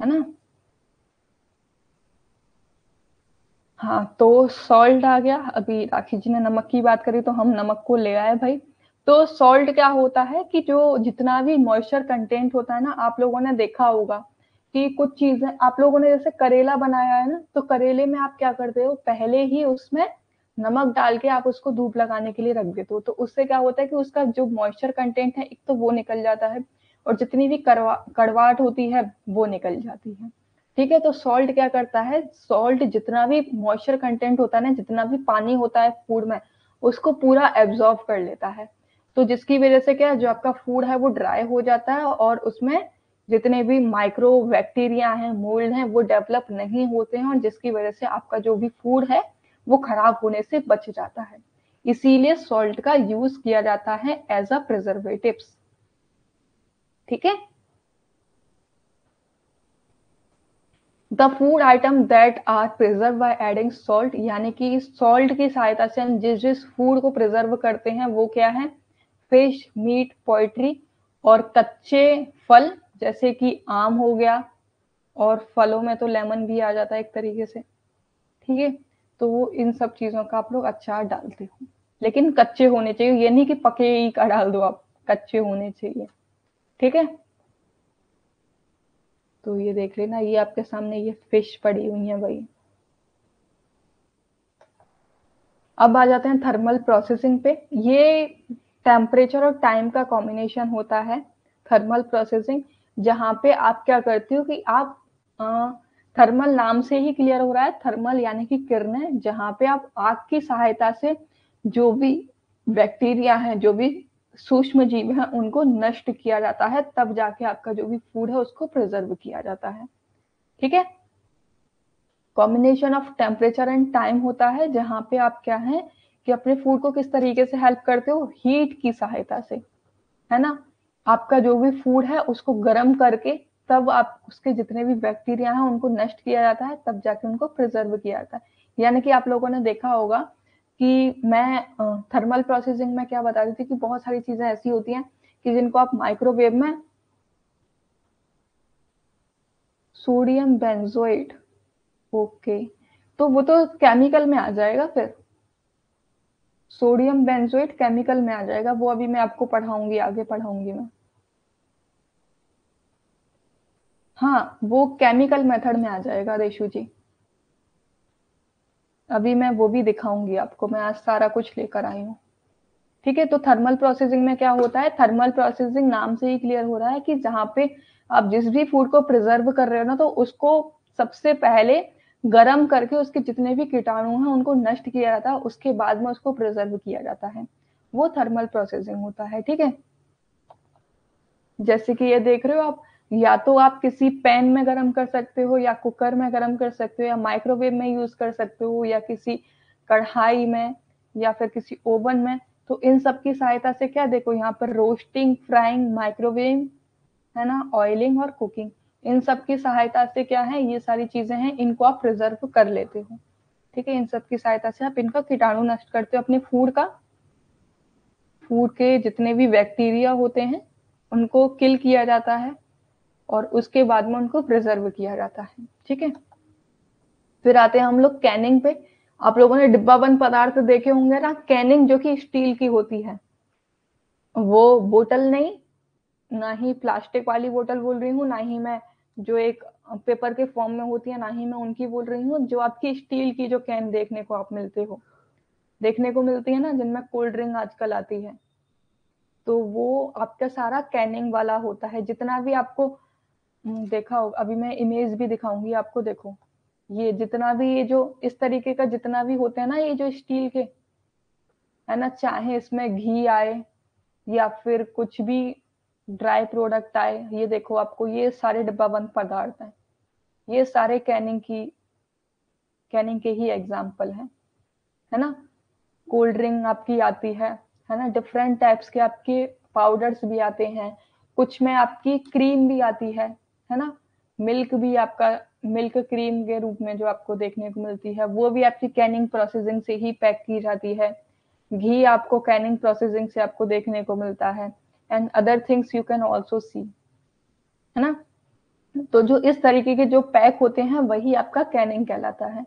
ना। हाँ, तो सॉल्ट आ गया। अभी राखी जी ने नमक की बात करी, तो हम नमक को ले आए भाई। तो सॉल्ट क्या होता है कि जो जितना भी मॉइस्चर कंटेंट होता है ना, आप लोगों ने देखा होगा कि कुछ चीजें आप लोगों ने, जैसे करेला बनाया है ना, तो करेले में आप क्या करते हो, पहले ही उसमें नमक डाल के आप उसको धूप लगाने के लिए रख देते हो। तो उससे क्या होता है कि उसका जो मॉइस्चर कंटेंट है, एक तो वो निकल जाता है, और जितनी भी कड़वाहट होती है वो निकल जाती है, ठीक है। तो सॉल्ट क्या करता है, सॉल्ट जितना भी मॉइस्चर कंटेंट होता है ना, जितना भी पानी होता है फूड में, उसको पूरा एब्जॉर्ब कर लेता है। तो जिसकी वजह से क्या है, जो आपका फूड है वो ड्राई हो जाता है, और उसमें जितने भी माइक्रो बैक्टीरिया हैं, मोल्ड हैं, वो डेवलप नहीं होते हैं, और जिसकी वजह से आपका जो भी फूड है वो खराब होने से बच जाता है। इसीलिए सॉल्ट का यूज किया जाता है एज अ प्रिजर्वेटिव्स, ठीक है। The food item that are preserve by adding salt, यानी कि सॉल्ट की सहायता से हम जिस जिस फूड को प्रिजर्व करते हैं वो क्या है, फिश, मीट, पोल्ट्री, और कच्चे फल, जैसे कि आम हो गया, और फलों में तो लेमन भी आ जाता है एक तरीके से, ठीक है। तो वो इन सब चीजों का आप लोग अचार डालते हो, लेकिन कच्चे होने चाहिए, ये नहीं कि पके ही का डाल दो आप, कच्चे होने चाहिए, ठीक है। तो ये देख लेना, ये आपके सामने ये फिश पड़ी हुई है भाई। अब आ जाते हैं थर्मल प्रोसेसिंग पे। ये टेम्परेचर और टाइम का कॉम्बिनेशन होता है, थर्मल प्रोसेसिंग, जहां पे आप क्या करते हो कि आप थर्मल नाम से ही क्लियर हो रहा है, थर्मल यानी कि किरणें, जहां पे आप आग की सहायता से जो भी बैक्टीरिया है, जो भी सूक्ष्म जीव है, उनको नष्ट किया जाता है, तब जाके आपका जो भी फूड है उसको प्रिजर्व किया जाता है, ठीक है। Combination of temperature and time होता है, जहां पे आप क्या है कि अपने फूड को किस तरीके से हेल्प करते हो, हीट की सहायता से, है ना। आपका जो भी फूड है उसको गर्म करके तब आप उसके जितने भी बैक्टीरिया हैं उनको नष्ट किया जाता है, तब जाके उनको प्रिजर्व किया जाता है। यानी कि आप लोगों ने देखा होगा कि मैं थर्मल प्रोसेसिंग में क्या बता रही थी कि बहुत सारी चीजें ऐसी होती हैं कि जिनको आप माइक्रोवेव में, सोडियम बेंजोएट, ओके, तो वो तो केमिकल में आ जाएगा फिर, सोडियम बेंजोएट केमिकल में आ जाएगा, वो अभी मैं आपको पढ़ाऊंगी, आगे पढ़ाऊंगी मैं। हाँ, वो केमिकल मेथड में आ जाएगा रेशु जी, अभी मैं वो भी दिखाऊंगी आपको, मैं आज सारा कुछ लेकर आई हूँ, ठीक है। तो थर्मल प्रोसेसिंग में क्या होता है, थर्मल प्रोसेसिंग नाम से ही क्लियर हो रहा है कि जहां पे आप जिस भी फूड को प्रिजर्व कर रहे हो ना, तो उसको सबसे पहले गर्म करके उसके जितने भी कीटाणु हैं उनको नष्ट किया जाता है, उसके बाद में उसको प्रिजर्व किया जाता है, वो थर्मल प्रोसेसिंग होता है, ठीक है। जैसे कि ये देख रहे हो आप, या तो आप किसी पैन में गरम कर सकते हो, या कुकर में गरम कर सकते हो, या माइक्रोवेव में यूज कर सकते हो, या किसी कढ़ाई में, या फिर किसी ओवन में। तो इन सब की सहायता से क्या, देखो यहाँ पर रोस्टिंग, फ्राइंग, माइक्रोवेव, है ना, ऑयलिंग और कुकिंग, इन सब की सहायता से क्या है, ये सारी चीजें हैं, इनको आप प्रिजर्व कर लेते हो, ठीक है। इन सब की सहायता से आप इनका कीटाणु नष्ट करते हो, अपने फूड का, फूड के जितने भी बैक्टीरिया होते हैं उनको किल किया जाता है, और उसके बाद में उनको प्रिजर्व किया जाता है, ठीक है। फिर आते हैं हम लोग कैनिंग पे। आप लोगों ने डिब्बाबंद पदार्थ देखे होंगे ना, कैनिंग जो कि स्टील की होती है, वो बोतल नहीं, ना ही प्लास्टिक वाली बोतल बोल रही हूँ, ना ही मैं जो एक पेपर के फॉर्म में होती है, ना ही मैं उनकी बोल रही हूँ, जो आपकी स्टील की जो कैन देखने को आप मिलते हो, देखने को मिलती है ना, जिनमें कोल्ड ड्रिंक आजकल आती है, तो वो आपका सारा कैनिंग वाला होता है। जितना भी आपको देखा होगा, अभी मैं इमेज भी दिखाऊंगी आपको, देखो ये जितना भी, ये जो इस तरीके का जितना भी होते हैं ना, ये जो स्टील के, है ना, चाहे इसमें घी आए या फिर कुछ भी ड्राई प्रोडक्ट आए, ये देखो आपको ये सारे डिब्बाबंद पदार्थ हैं, ये सारे कैनिंग के ही एग्जाम्पल हैं, है ना। कोल्ड ड्रिंक आपकी आती है ना, डिफरेंट टाइप्स के आपके पाउडर्स भी आते हैं, कुछ में आपकी क्रीम भी आती है ना, मिल्क भी आपका, मिल्क क्रीम के रूप में जो आपको देखने को मिलती है, वो भी आपकी कैनिंग प्रोसेसिंग से ही पैक की जाती है। घी आपको कैनिंग प्रोसेसिंग से आपको देखने को मिलता है, and other things you can also see, है ना। तो जो इस तरीके के जो पैक होते हैं वही आपका कैनिंग कहलाता है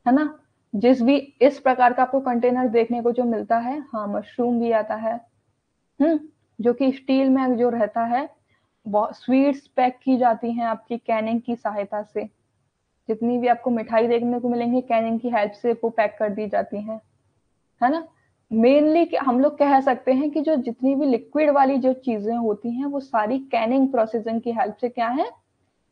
ना। जिस भी इस प्रकार का आपको कंटेनर देखने को जो मिलता है, हाँ, मशरूम भी आता है, हम्म, जो कि स्टील में जो रहता है, बहुत स्वीट्स पैक की जाती हैं आपकी कैनिंग की सहायता से, जितनी भी आपको मिठाई देखने को मिलेंगी कैनिंग की हेल्प से वो पैक कर दी जाती हैं, है ना। मेनली हम लोग कह सकते हैं कि जो जितनी भी लिक्विड वाली जो चीजें होती हैं वो सारी कैनिंग प्रोसेसिंग की हेल्प से क्या है,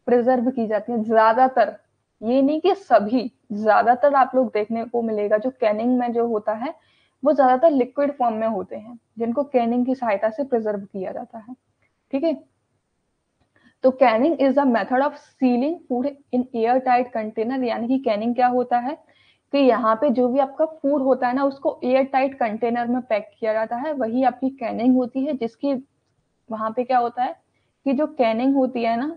प्रिजर्व की जाती है ज्यादातर, ये नहीं कि सभी, ज्यादातर आप लोग देखने को मिलेगा जो कैनिंग में जो होता है वो ज्यादातर लिक्विड फॉर्म में होते हैं, जिनको कैनिंग की सहायता से प्रिजर्व किया जाता है, ठीक है। तो Canning is a method of ceiling food in air tight container, यानी कि कैनिंग क्या होता है कि यहाँ पे जो भी आपका फूड होता है ना उसको एयर टाइट कंटेनर में पैक किया जाता है, वही आपकी कैनिंग होती है, जिसकी वहां पे क्या होता है कि जो कैनिंग होती है ना,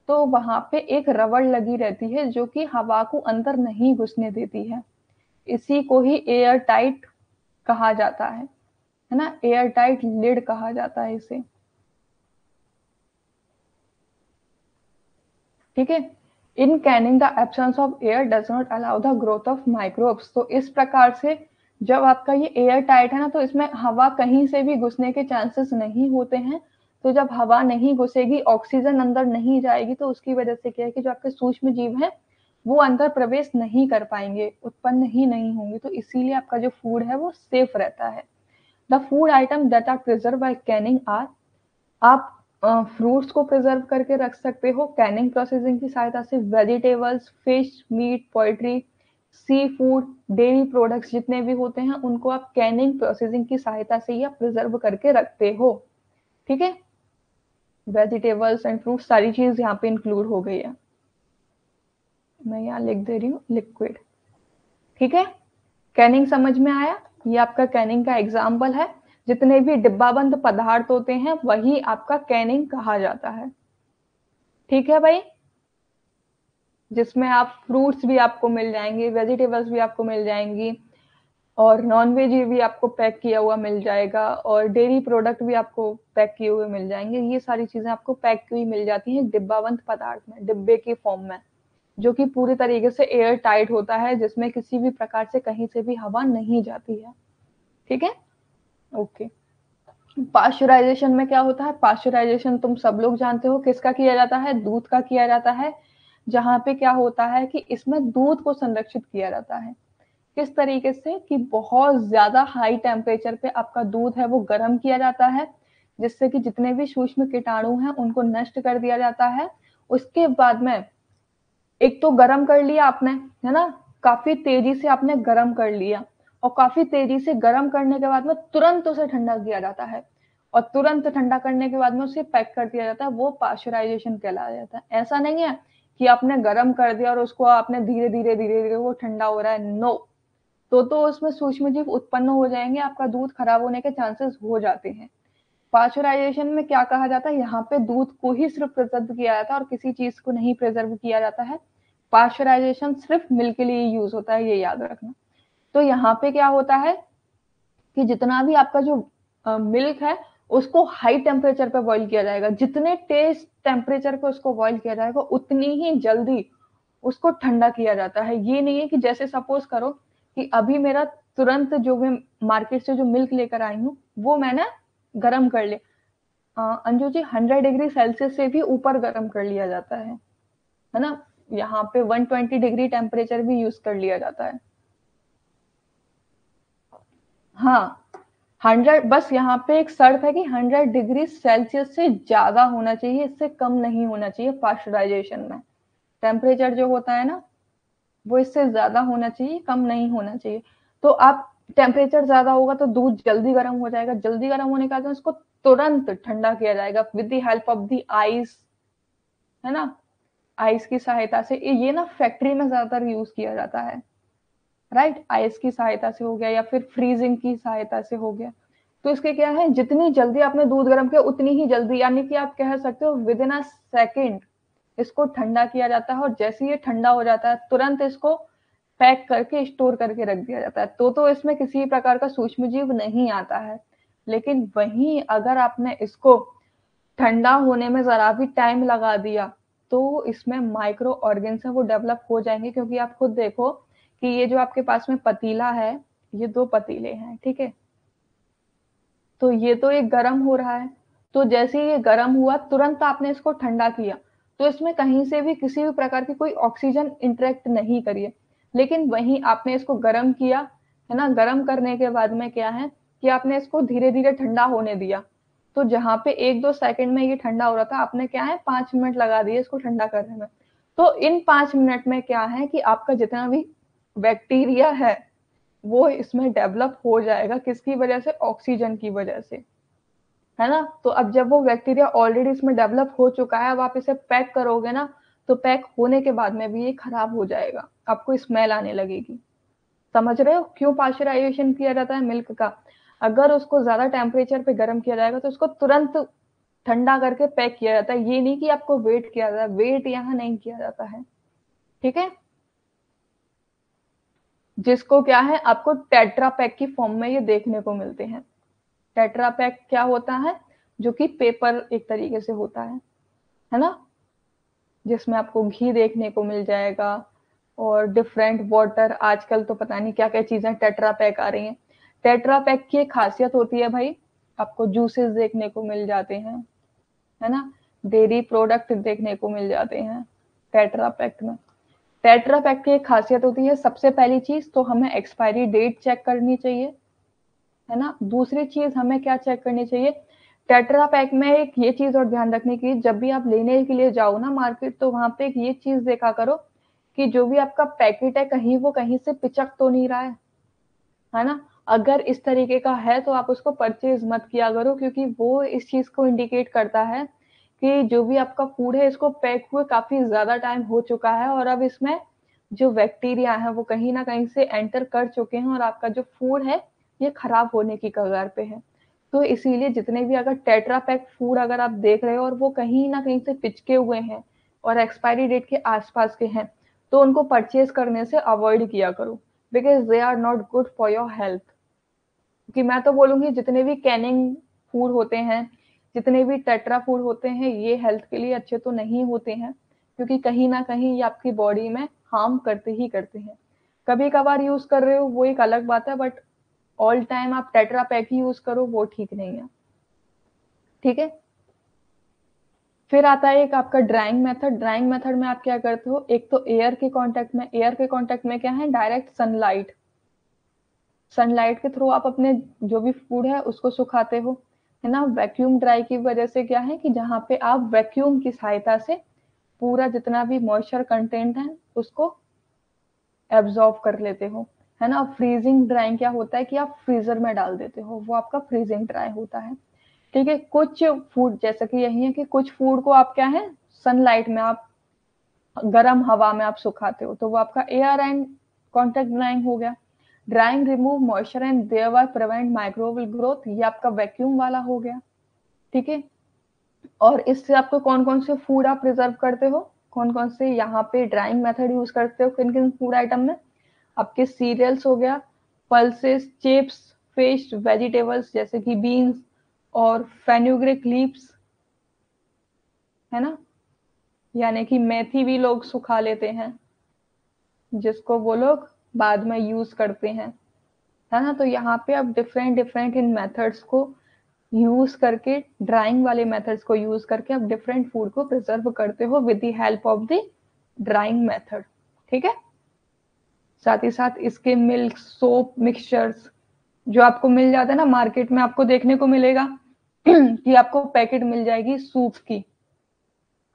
तो वहां पे एक रबड़ लगी रहती है जो कि हवा को अंदर नहीं घुसने देती है, इसी को ही एयर टाइट कहा जाता है ना, एयर टाइट लिड कहा जाता है इसे, ठीक है। In canning the absence of air does not allow the growth of microbes. तो इस प्रकार से जब आपका ये एयर टाइट है ना, तो इसमें हवा कहीं से भी घुसने के चांसेस नहीं होते हैं। तो जब हवा नहीं घुसेगी, ऑक्सीजन अंदर नहीं जाएगी, तो उसकी वजह से क्या है कि जो आपके सूक्ष्म जीव हैं वो अंदर प्रवेश नहीं कर पाएंगे, उत्पन्न ही नहीं होंगे। तो इसीलिए आपका जो फूड है वो सेफ रहता है। The food item that are preserve by canning are, आप फ्रूट्स को प्रिजर्व करके रख सकते हो कैनिंग प्रोसेसिंग की सहायता से। Vegetables, fish, meat, poultry, sea food, dairy products जितने भी होते हैं उनको आप कैनिंग प्रोसेसिंग की सहायता से ही आप प्रिजर्व करके रखते हो। ठीक है, वेजिटेबल्स एंड फ्रूट सारी चीज यहाँ पे इंक्लूड हो गई है। मैं यहाँ लिख दे रही हूँ लिक्विड। ठीक है, कैनिंग समझ में आया? ये आपका कैनिंग का एग्जाम्पल है। जितने भी डिब्बाबंद पदार्थ होते हैं वही आपका कैनिंग कहा जाता है। ठीक है भाई, जिसमें आप फ्रूट्स भी आपको मिल जाएंगे, वेजिटेबल्स भी आपको मिल जाएंगी, और नॉन वेज भी आपको पैक किया हुआ मिल जाएगा, और डेयरी प्रोडक्ट भी आपको पैक किए हुए मिल जाएंगे। ये सारी चीजें आपको पैक की हुई मिल जाती हैं डिब्बाबंद पदार्थ में, डिब्बे के फॉर्म में, जो कि पूरी तरीके से एयर टाइट होता है, जिसमें किसी भी प्रकार से कहीं से भी हवा नहीं जाती है। ठीक है, ओके। पाश्चराइजेशन में क्या होता है? पाश्चराइजेशन तुम सब लोग जानते हो किसका किया जाता है? दूध का किया जाता है। जहां पे क्या होता है कि इसमें दूध को संरक्षित किया जाता है। किस तरीके से कि बहुत ज्यादा हाई टेम्परेचर पे आपका दूध है वो गर्म किया जाता है, जिससे कि जितने भी सूक्ष्म कीटाणु हैं उनको नष्ट कर दिया जाता है। उसके बाद में एक तो गर्म कर लिया आपने, है ना, काफी तेजी से आपने गर्म कर लिया, और काफी तेजी से गर्म करने के बाद में तुरंत उसे ठंडा किया जाता है, और तुरंत ठंडा करने के बाद में उसे पैक कर दिया जाता है। वो पाश्चराइजेशन कहलाया जाता है। ऐसा नहीं है कि आपने गर्म कर दिया और उसको आपने धीरे धीरे धीरे धीरे वो ठंडा हो रहा है, नो। तो उसमें सूक्ष्म जीव उत्पन्न हो जाएंगे, आपका दूध खराब होने के चांसेस हो जाते हैं। पाश्चराइजेशन में क्या कहा जाता है? यहाँ पे दूध को ही सिर्फ प्रिजर्व किया जाता है और किसी चीज को नहीं प्रिजर्व किया जाता है। पाश्चराइजेशन सिर्फ मिल्क के लिए यूज होता है, ये याद रखना। तो यहाँ पे क्या होता है कि जितना भी आपका जो मिल्क है उसको हाई टेम्परेचर पे बॉईल किया जाएगा। जितने तेज टेम्परेचर पे उसको बॉईल किया जाएगा उतनी ही जल्दी उसको ठंडा किया जाता है। ये नहीं है कि जैसे सपोज करो कि अभी मेरा तुरंत जो मैं मार्केट से जो मिल्क लेकर आई हूँ वो मैंने गर्म कर लिया। अंजू जी, 100 डिग्री सेल्सियस से भी ऊपर गर्म कर लिया जाता है ना। यहाँ पे 120 डिग्री टेम्परेचर भी यूज कर लिया जाता है। हाँ, 100, बस यहाँ पे एक शर्त है कि 100 डिग्री सेल्सियस से ज्यादा होना चाहिए, इससे कम नहीं होना चाहिए। पाश्चराइजेशन में टेम्परेचर जो होता है ना वो इससे ज्यादा होना चाहिए, कम नहीं होना चाहिए। तो आप टेम्परेचर ज्यादा होगा तो दूध जल्दी गर्म हो जाएगा, जल्दी गर्म होने के बाद उसको तुरंत ठंडा किया जाएगा with the help of the ice, है ना। आइस की सहायता से, ये ना फैक्ट्री में ज्यादातर यूज किया जाता है, राइट। आइस की सहायता से हो गया या फिर फ्रीजिंग की सहायता से हो गया। तो इसके क्या है, जितनी जल्दी आपने दूध गर्म किया उतनी ही जल्दी, यानी कि आप कह सकते हो विद इन अ सेकेंड इसको ठंडा किया जाता है, और जैसे ये ठंडा हो जाता है तुरंत इसको पैक करके स्टोर करके रख दिया जाता है। तो इसमें किसी प्रकार का सूक्ष्म जीव नहीं आता है। लेकिन वहीं अगर आपने इसको ठंडा होने में जरा भी टाइम लगा दिया तो इसमें माइक्रो ऑर्गेन्स है वो डेवलप हो जाएंगे। क्योंकि आप खुद देखो कि ये जो आपके पास में पतीला है, ये दो पतीले हैं, ठीक है। तो ये तो एक गर्म हो रहा है, तो जैसे ही ये गर्म हुआ तुरंत आपने इसको ठंडा किया, तो इसमें कहीं से भी किसी भी प्रकार की कोई ऑक्सीजन इंटरेक्ट नहीं करी है। लेकिन वहीं आपने इसको गर्म किया, है ना। गर्म करने के बाद में क्या है कि आपने इसको धीरे धीरे ठंडा होने दिया। तो जहां पे 1-2 सेकंड में ये ठंडा हो रहा था, आपने क्या है 5 मिनट लगा दिए इसको ठंडा करने में। तो इन 5 मिनट में क्या है कि आपका जितना भी बैक्टीरिया है वो इसमें डेवलप हो जाएगा। किसकी वजह से? ऑक्सीजन की वजह से, है ना। तो अब जब वो बैक्टीरिया ऑलरेडी इसमें डेवलप हो चुका है, अब आप इसे पैक करोगे ना, तो पैक होने के बाद में भी ये खराब हो जाएगा, आपको स्मेल आने लगेगी। समझ रहे हो क्यों पाश्चराइजेशन किया जाता है मिल्क का? अगर उसको ज्यादा टेम्परेचर पे गर्म किया जाएगा तो उसको तुरंत ठंडा करके पैक किया जाता है। ये नहीं कि आपको वेट किया जाता है, वेट यहाँ नहीं किया जाता है, ठीक है। जिसको क्या है आपको टेट्रा पैक की फॉर्म में ये देखने को मिलते हैं। टेट्रा पैक क्या होता है? जो कि पेपर एक तरीके से होता है ना। जिसमें आपको घी देखने को मिल जाएगा और डिफरेंट वाटर। आजकल तो पता नहीं क्या क्या चीजें टेट्रा पैक आ रही हैं। टेट्रा पैक की एक खासियत होती है भाई, आपको जूसेस देखने को मिल जाते हैं, है ना, डेयरी प्रोडक्ट देखने को मिल जाते हैं टेट्रा पैक में। टेट्रा पैक की एक खासियत होती है, सबसे पहली चीज तो हमें एक्सपायरी डेट चेक करनी चाहिए, है ना। दूसरी चीज हमें क्या चेक करनी चाहिए, टेट्रा पैक में एक ये चीज और ध्यान रखने की, जब भी आप लेने के लिए जाओ ना मार्केट, तो वहां पे एक ये चीज देखा करो कि जो भी आपका पैकेट है कहीं वो कहीं से पिचक तो नहीं रहा है ना। अगर इस तरीके का है तो आप उसको परचेज मत किया करो, क्योंकि वो इस चीज को इंडिकेट करता है कि जो भी आपका फूड है इसको पैक हुए काफी ज्यादा टाइम हो चुका है और अब इसमें जो बैक्टीरिया है वो कहीं ना कहीं से एंटर कर चुके हैं और आपका जो फूड है ये खराब होने की कगार पे है। तो इसीलिए जितने भी अगर टेट्रा पैक फूड अगर आप देख रहे हो और वो कहीं ना कहीं से पिचके हुए हैं और एक्सपायरी डेट के आसपास के हैं, तो उनको परचेज करने से अवॉइड किया करो, because they are not good for your health. कि मैं तो बोलूंगी जितने भी कैनिंग फूड होते हैं, जितने भी टेट्रा फूड होते हैं, ये हेल्थ के लिए अच्छे तो नहीं होते हैं, क्योंकि कहीं ना कहीं ये आपकी बॉडी में हार्म करते ही करते हैं। कभी कभार यूज कर रहे हो वो एक अलग बात है, बट ऑल टाइम आप टेट्रा पैक ही यूज करो वो ठीक नहीं है, ठीक है। फिर आता है एक आपका ड्राइंग मेथड। ड्राइंग मेथड में आप क्या करते हो, एक तो एयर के कांटेक्ट में, एयर के कांटेक्ट में क्या है, डायरेक्ट सनलाइट, सनलाइट के थ्रू आप अपने जो भी फूड है उसको सुखाते हो, है ना। वैक्यूम ड्राई की वजह से क्या है कि जहाँ पे आप वैक्यूम की सहायता से पूरा जितना भी मॉइस्चर कंटेंट है उसको एब्जॉर्ब कर लेते हो, है ना। फ्रीजिंग ड्राइंग क्या होता है कि आप फ्रीजर में डाल देते हो, वो आपका फ्रीजिंग ड्राई होता है, ठीक है। कुछ फूड जैसे कि यही है कि कुछ फूड को आप क्या है सनलाइट में आप गर्म हवा में आप सुखाते हो, तो वो आपका एयर एंड कॉन्टेक्ट ड्राइंग हो गया। Drawing remove moisture and thereby prevent microbial growth, ये आपका वैक्यूम वाला हो गया, ठीक है। और इससे आपको कौन कौन से फूड आप प्रिजर्व करते हो, कौन कौन से यहाँ पे ड्राइंग मेथड यूज करते हो किन किन फूड आइटम में, आपके सीरियल्स हो गया, पल्सेस, चिप्स, फिश, वेजिटेबल्स जैसे कि बीन्स और फेन्यूग्रिक लीव्स, है ना, यानी कि मेथी भी लोग सुखा लेते हैं जिसको वो लोग बाद में यूज करते हैं, है ना। तो यहाँ पे आप डिफरेंट डिफरेंट इन मेथड्स को यूज करके, ड्राइंग वाले मेथड्स को यूज करके आप डिफरेंट फूड को प्रिजर्व करते हो with the help of the drawing method, ठीक है। साथ ही साथ इसके मिल्क, सोप, मिक्सचर्स जो आपको मिल जाता है ना मार्केट में, आपको देखने को मिलेगा कि आपको पैकेट मिल जाएगी सूप की।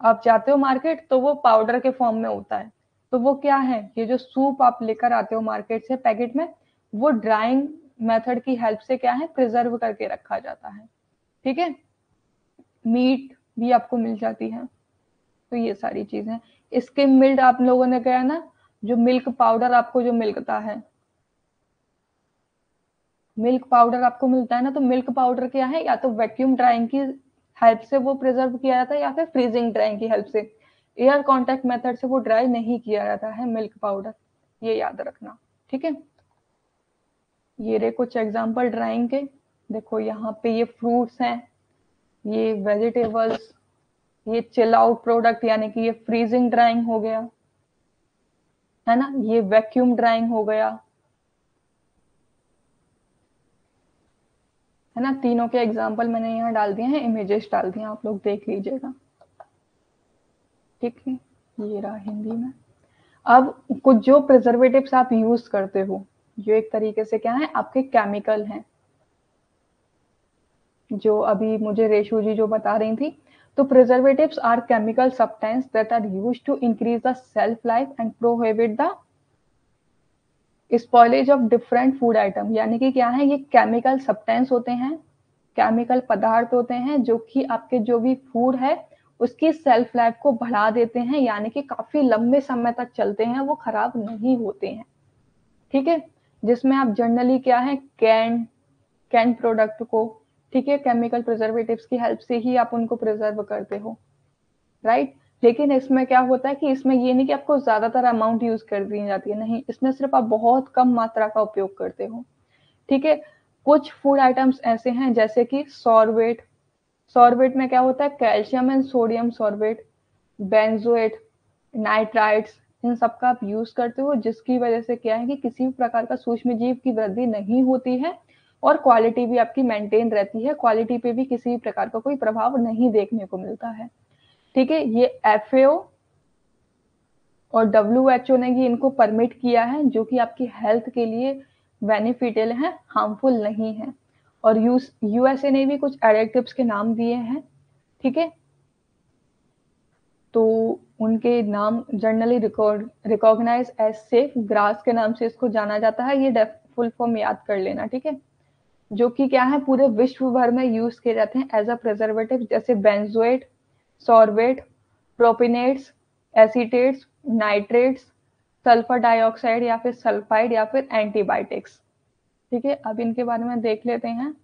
आप जाते हो मार्केट तो वो पाउडर के फॉर्म में होता है, तो वो क्या है, ये जो सूप आप लेकर आते हो मार्केट से पैकेट में, वो ड्राइंग मेथड की हेल्प से क्या है प्रिजर्व करके रखा जाता है, ठीक है। मीट भी आपको मिल जाती है, तो ये सारी चीजें। इसके मिल्क आप लोगों ने कहा ना, जो मिल्क पाउडर आपको जो मिलता है, मिल्क पाउडर आपको मिलता है ना, तो मिल्क पाउडर क्या है, या तो वैक्यूम ड्राइंग की हेल्प से वो प्रिजर्व किया जाता है या फिर फ्रीजिंग ड्राइंग की हेल्प से। एयर कांटेक्ट मेथड से वो ड्राई नहीं किया जाता है मिल्क पाउडर, ये याद रखना, ठीक है। ये रहे कुछ एग्जांपल ड्राइंग के, देखो यहाँ पे ये फ्रूट्स हैं, ये वेजिटेबल्स, ये चिल आउट प्रोडक्ट यानी कि ये फ्रीजिंग ड्राइंग हो गया, है ना, ये वैक्यूम ड्राइंग हो गया, है ना। तीनों के एग्जांपल मैंने यहाँ डाल दिए हैं, इमेजेस डाल दिए, आप लोग देख लीजिएगा, ठीक है। ये रहा हिंदी में। अब कुछ जो प्रिजर्वेटिव्स आप यूज करते हो, जो एक तरीके से क्या है आपके केमिकल हैं, जो अभी मुझे रेशु जी जो बता रही थी, तो preservatives are chemical substance that are used to increase the shelf life and prohibit the spoilage of different food item, यानी कि क्या है, ये केमिकल सब्सटेंस होते हैं, केमिकल पदार्थ होते हैं जो कि आपके जो भी फूड है उसकी सेल्फ लाइफ को बढ़ा देते हैं, यानी कि काफी लंबे समय तक चलते हैं, वो खराब नहीं होते हैं, ठीक है। जिसमें आप जनरली क्या है कैन प्रोडक्ट को, ठीक है, केमिकल प्रिजर्वेटिव्स की हेल्प से ही आप उनको प्रिजर्व करते हो, राइट। लेकिन इसमें क्या होता है कि इसमें ये नहीं कि आपको ज्यादातर अमाउंट यूज कर दी जाती है, नहीं, इसमें सिर्फ आप बहुत कम मात्रा का उपयोग करते हो, ठीक है। कुछ फूड आइटम्स ऐसे हैं जैसे कि सॉर्बेट, सॉर्बेट में क्या होता है, calcium and sodium sorbate, benzoate, nitrites, इन सब का आप यूज करते हो, जिसकी वजह से क्या है कि किसी भी प्रकार का सूक्ष्म जीव की वृद्धि नहीं होती है और क्वालिटी भी आपकी मेंटेन रहती है, क्वालिटी पे भी किसी भी प्रकार का कोई प्रभाव नहीं देखने को मिलता है। ठीक है, ये एफएओ और डब्ल्यूएचओ ने ये इनको परमिट किया है, जो कि आपकी हेल्थ के लिए बेनिफिशियल है, हार्मफुल नहीं है। और यूएसए ने भी कुछ एडिटिव्स के नाम दिए हैं। ठीक है, तो उनके नाम generally recognise as safe GRAS के नाम से इसको जाना जाता है। ये फुल फॉर्म याद कर लेना, ठीक है। जो कि क्या है, पूरे विश्व भर में यूज किए जाते हैं एज अ प्रिजर्वेटिव, जैसे benzoate, sorbate, propionates, acetates, nitrates, sulphur dioxide या फिर सल्फाइड या फिर एंटीबायोटिक्स। ठीक है, अब इनके बारे में देख लेते हैं।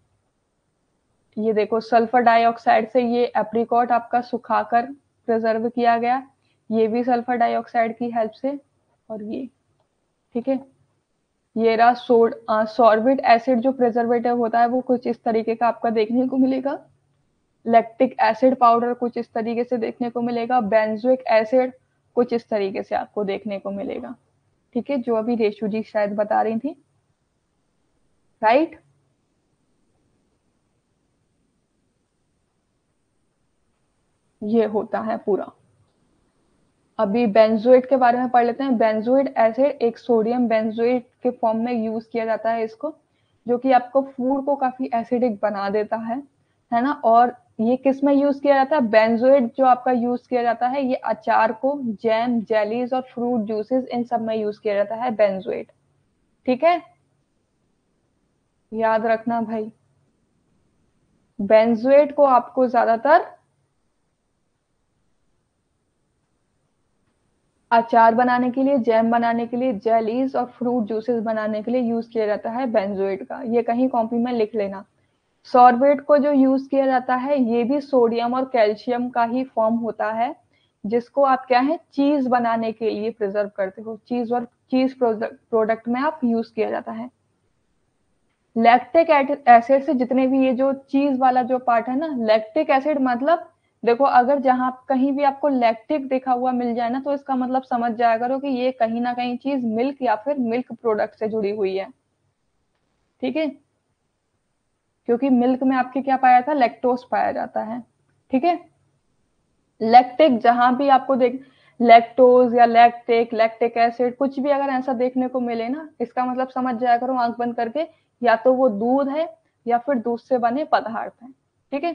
ये देखो, सल्फर डाइऑक्साइड से ये एप्रिकॉट आपका सुखाकर प्रिजर्व किया गया, ये भी सल्फर डाइऑक्साइड की हेल्प से। और ये, ठीक है, ये रहा सॉर्बिक एसिड जो प्रिजर्वेटिव होता है वो कुछ इस तरीके का आपका देखने को मिलेगा। लैक्टिक एसिड पाउडर कुछ इस तरीके से देखने को मिलेगा। बेंजोइक एसिड कुछ इस तरीके से आपको देखने को मिलेगा। ठीक है, जो अभी रेशु जी शायद बता रही थी, राइट। ये होता है पूरा। अभी बेंजोएट के बारे में पढ़ लेते हैं। बेंजोइक एसिड एक सोडियम बेंजोएट के फॉर्म में यूज किया जाता है इसको, जो कि आपको फूड को काफी एसिडिक बना देता है ना। और ये किस में यूज किया जाता है? बेंजोएट जो आपका यूज किया जाता है, ये अचार को, जैम, जेलीज और फ्रूट जूसेस, इन सब में यूज किया जाता है बेंजोएट। ठीक है, याद रखना भाई, बेंजोएट को आपको ज्यादातर अचार बनाने के लिए, जैम बनाने के लिए, जेलीज और फ्रूट जूसेस बनाने के लिए यूज किया जाता है बेंजोएट का। ये कहीं कॉपी में लिख लेना। सॉर्बेट को जो यूज किया जाता है, ये भी सोडियम और कैल्शियम का ही फॉर्म होता है, जिसको आप क्या है, चीज बनाने के लिए प्रिजर्व करते हो। चीज और चीज प्रोडक्ट में आप यूज किया जाता है। लैक्टिक एसिड से जितने भी ये जो चीज वाला जो पार्ट है ना, लैक्टिक एसिड मतलब, देखो अगर जहां कहीं भी आपको लैक्टिक देखा हुआ मिल जाए ना, तो इसका मतलब समझ जाया करो कि ये कहीं ना कहीं चीज मिल्क या फिर मिल्क प्रोडक्ट से जुड़ी हुई है। ठीक है, क्योंकि मिल्क में आपके क्या पाया था, लैक्टोज पाया जाता है। ठीक है, लैक्टिक जहां भी आपको देख, लैक्टोज या लैक्टिक, लैक्टिक एसिड कुछ भी अगर ऐसा देखने को मिले ना, इसका मतलब समझ जाया करो आंख बंद करके, या तो वो दूध है या फिर दूध से बने पदार्थ है। ठीक है,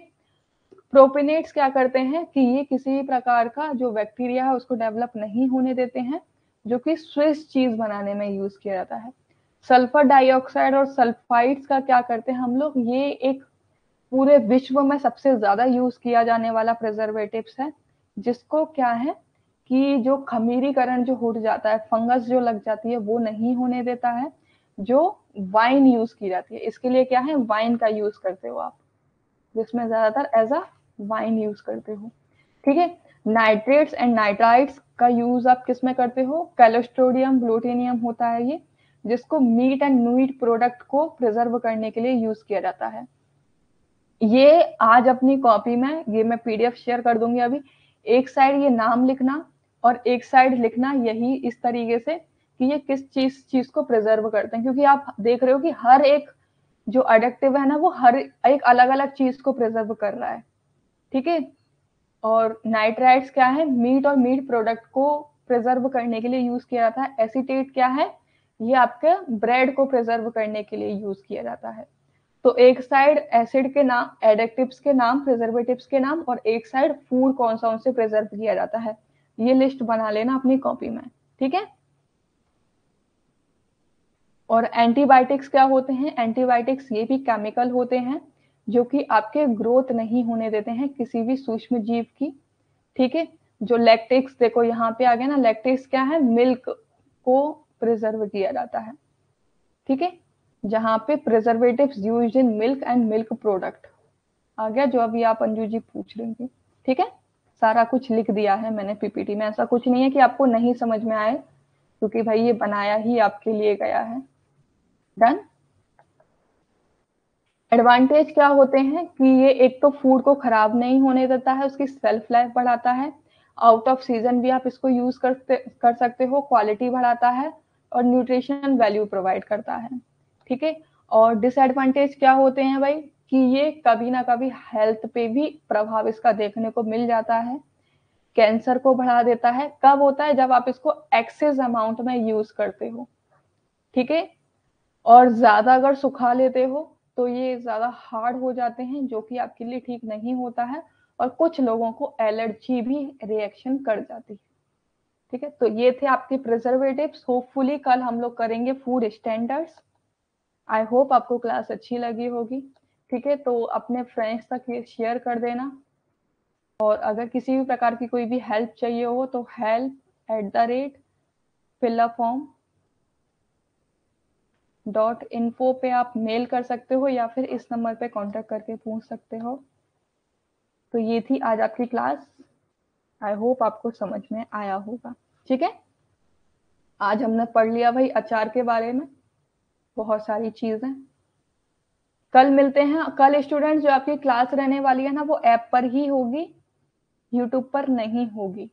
प्रोपिनेट्स क्या करते हैं कि ये किसी भी प्रकार का जो बैक्टीरिया है उसको डेवलप नहीं होने देते हैं, जो कि स्विस चीज बनाने में यूज किया जाता है। सल्फर डाइऑक्साइड और सल्फाइड्स का क्या करते हैं हम लोग, ये एक पूरे विश्व में सबसे ज्यादा यूज किया जाने वाला प्रिजर्वेटिव्स है, जिसको क्या है कि जो खमीरीकरण जो हो जाता है, फंगस जो लग जाती है, वो नहीं होने देता है। जो वाइन यूज की जाती है, इसके लिए क्या है, वाइन का यूज करते हो आप, जिसमें ज्यादातर एज अ वाइन यूज करते हो। ठीक है, नाइट्रेट्स एंड नाइट्राइट्स का यूज आप किस में करते हो, कैलोस्ट्रोडियम ग्लूटेनियम होता है ये, जिसको मीट एंड मीट प्रोडक्ट को प्रिजर्व करने के लिए यूज किया जाता है। ये आज अपनी कॉपी में, ये मैं पीडीएफ शेयर कर दूंगी अभी, एक साइड ये नाम लिखना और एक साइड लिखना यही इस तरीके से कि ये किस चीज को प्रिजर्व करते हैं, क्योंकि आप देख रहे हो कि हर एक जो एडिक्टिव है ना, वो हर एक अलग अलग चीज को प्रिजर्व कर रहा है। ठीक है, और नाइट्राइट्स क्या है, मीट और मीट प्रोडक्ट को प्रिजर्व करने के लिए यूज किया जाता है। एसीटेट क्या है, ये आपके ब्रेड को प्रिजर्व करने के लिए यूज किया जाता है। तो एक साइड एसिड के नाम, एडिक्टिव्स के नाम, प्रिजर्वेटिव्स के नाम, और एक साइड फूड कौन सा उनसे प्रिजर्व किया जाता है, ये लिस्ट बना लेना अपनी कॉपी में। ठीक है, और एंटीबायोटिक्स क्या होते हैं, एंटीबायोटिक्स ये भी केमिकल होते हैं, जो कि आपके ग्रोथ नहीं होने देते हैं किसी भी सूक्ष्म जीव की। ठीक है, जो लैक्टिक्स, देखो यहाँ पे आ गया ना, लैक्टिक्स क्या है, मिल्क को प्रिजर्व किया जाता है। ठीक है, जहां पे preservatives used in milk and milk product आ गया, जो अभी आप अंजू जी पूछ रही थी। ठीक है, सारा कुछ लिख दिया है मैंने पीपीटी में, ऐसा कुछ नहीं है कि आपको नहीं समझ में आए, क्योंकि भाई ये बनाया ही आपके लिए गया है। डन। एडवांटेज क्या होते हैं कि ये एक तो फूड को खराब नहीं होने देता है, उसकी सेल्फ लाइफ बढ़ाता है, आउट ऑफ सीजन भी आप इसको यूज कर सकते हो, क्वालिटी बढ़ाता है और न्यूट्रिशन वैल्यू प्रोवाइड करता है, ठीक है। और डिसएडवांटेज क्या होते हैं भाई, कि ये कभी ना कभी हेल्थ पे भी प्रभाव इसका देखने को मिल जाता है, कैंसर को बढ़ा देता है। कब होता है, जब आप इसको एक्सेस अमाउंट में यूज करते हो, ठीक है। और ज्यादा अगर सुखा लेते हो तो ये ज्यादा हार्ड हो जाते हैं, जो कि आपके लिए ठीक नहीं होता है, और कुछ लोगों को एलर्जी भी रिएक्शन कर जाती है, ठीक है। तो ये थे आपके प्रिजर्वेटिव्स। होपफुली कल हम लोग करेंगे फूड स्टैंडर्ड्स। आई होप आपको क्लास अच्छी लगी होगी, ठीक है। तो अपने फ्रेंड्स तक ये शेयर कर देना, और अगर किसी भी प्रकार की कोई भी हेल्प चाहिए हो तो help@fillafom.info पे आप मेल कर सकते हो, या फिर इस नंबर पे कांटेक्ट करके पूछ सकते हो। तो ये थी आज आपकी क्लास। आई होप आपको समझ में आया होगा, ठीक है। आज हमने पढ़ लिया भाई अचार के बारे में बहुत सारी चीजें। कल मिलते हैं। कल स्टूडेंट जो आपकी क्लास रहने वाली है ना, वो ऐप पर ही होगी, यूट्यूब पर नहीं होगी।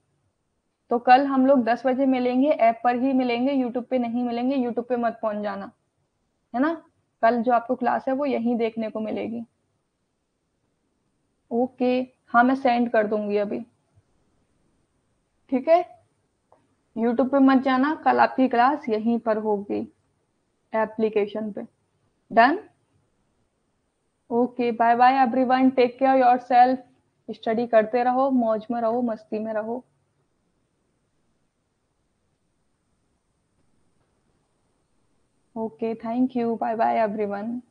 तो कल हम लोग 10 बजे मिलेंगे, ऐप पर ही मिलेंगे, यूट्यूब पे नहीं मिलेंगे। यूट्यूब पे मत पहुंच जाना, है ना। कल जो आपको क्लास है वो यहीं देखने को मिलेगी। ओके, हाँ मैं सेंड कर दूंगी अभी, ठीक है। यूट्यूब पे मत जाना, कल आपकी क्लास यहीं पर होगी, एप्लीकेशन पे। Done. Okay, bye bye everyone, take care yourself. Study करते रहो, मौज में रहो, मस्ती में रहो। Okay, thank you, bye bye everyone.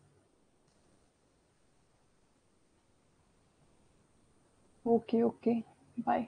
Okay okay, bye.